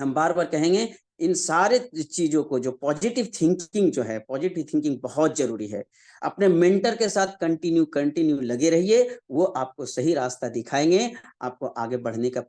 हम बार बार कहेंगे इन सारे चीजों को, जो पॉजिटिव थिंकिंग जो है, पॉजिटिव थिंकिंग बहुत जरूरी है। अपने मेंटर के साथ कंटिन्यू लगे रहिए, वो आपको सही रास्ता दिखाएंगे, आपको आगे बढ़ने का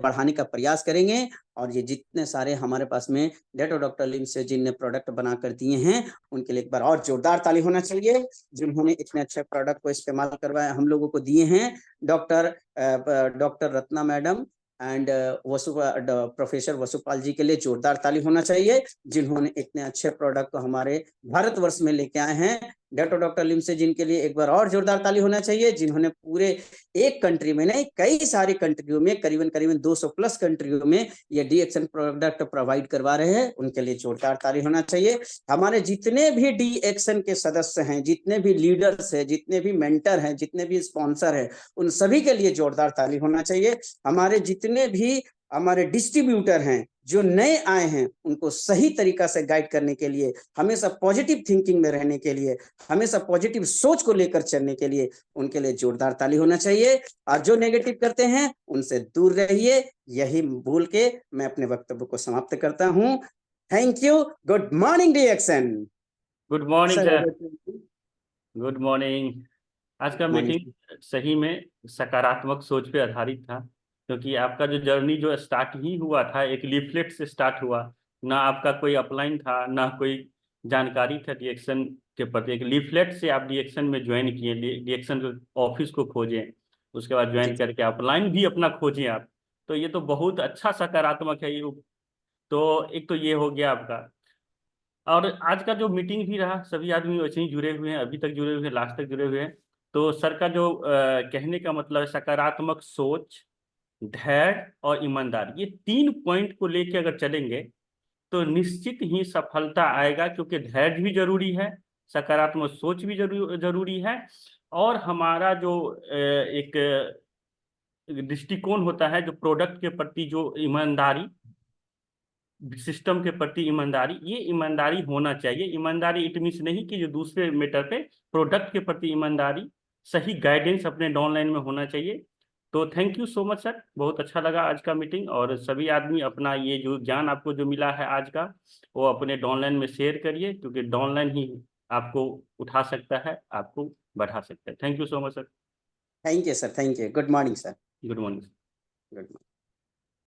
बढ़ाने का प्रयास करेंगे। और ये जितने सारे हमारे पास में डॉक्टर लिम से जिनने प्रोडक्ट बनाकर दिए हैं, उनके लिए एक बार और जोरदार ताली होना चाहिए, जिन्होंने इतने अच्छे प्रोडक्ट को इस्तेमाल करवाया, हम लोगों को दिए हैं। Doctor Ratna madam and professor Vasupal ji के लिए जोरदार ताली होना चाहिए, जिन्होंने इतने अच्छे प्रोडक्ट को हमारे भारतवर्ष में लेके आए हैं। डॉक्टर लिम से जिनके लिए एक बार और जोरदार ताली होना चाहिए, जिन्होंने पूरे एक कंट्री में नहीं, कई सारी कंट्रियों में, करीबन 200 प्लस कंट्रियों में ये डी-एक्शन प्रोडक्ट प्रोवाइड करवा रहे हैं, उनके लिए जोरदार ताली होना चाहिए। हमारे जितने भी डी-एक्शन के सदस्य हैं, जितने भी लीडर्स हैं, जितने भी मेंटर हैं, जितने भी स्पॉन्सर हैं, उन सभी के लिए जोरदार ताली होना चाहिए। हमारे जितने भी हमारे डिस्ट्रीब्यूटर हैं जो नए आए हैं, उनको सही तरीका से गाइड करने के लिए, हमेशा पॉजिटिव थिंकिंग में रहने के लिए, हमेशा पॉजिटिव सोच को लेकर चलने के लिए, उनके लिए जोरदार ताली होना चाहिए। और जो नेगेटिव करते हैं उनसे दूर रहिए। यही बोल के मैं अपने वक्तव्य को समाप्त करता हूं। Thank you. Good morning D-action. Good morning sir. Good morning. आज का मीटिंग सही में सकारात्मक सोच पे आधारित था, क्योंकि आपका जो जर्नी जो स्टार्ट ही हुआ था, एक लीफलेट से स्टार्ट हुआ, ना आपका कोई अपलाइन था, ना कोई जानकारी था डी-एक्शन के प्रति। एक लीफलेट से आप डी-एक्शन में ज्वाइन किए, डी-एक्शन ऑफिस को खोजें, उसके बाद ज्वाइन करके अपलाइन भी अपना खोजें आप। तो ये तो बहुत अच्छा सकारात्मक है ये। तो एक तो ये हो गया आपका। और आज का जो मीटिंग भी रहा, सभी आदमी वैसे ही जुड़े हुए हैं, अभी तक जुड़े हुए हैं, लास्ट तक जुड़े हुए हैं। तो सर का जो कहने का मतलब है, सकारात्मक सोच, धैर्य और ईमानदारी, ये 3 पॉइंट को लेके अगर चलेंगे तो निश्चित ही सफलता आएगा। क्योंकि धैर्य भी जरूरी है, सकारात्मक सोच भी जरूरी है, और हमारा जो एक दृष्टिकोण होता है, जो प्रोडक्ट के प्रति जो ईमानदारी, सिस्टम के प्रति ईमानदारी, ये ईमानदारी होना चाहिए। ईमानदारी इट मीन्स नहीं कि जो दूसरे मैटर पे, प्रोडक्ट के प्रति ईमानदारी, सही गाइडेंस अपने डाउनलाइन में होना चाहिए। तो thank you so much sir, बहुत अच्छा लगा आज का मीटिंग। और सभी आदमी अपना ये जो ज्ञान आपको जो मिला है आज का, वो अपने डाउनलाइन में शेयर करिए, क्योंकि डाउनलाइन ही आपको उठा सकता है, आपको बढ़ा सकता है। Thank you so much sir. Thank you sir. Thank you. Good morning sir. Good morning. Good morning.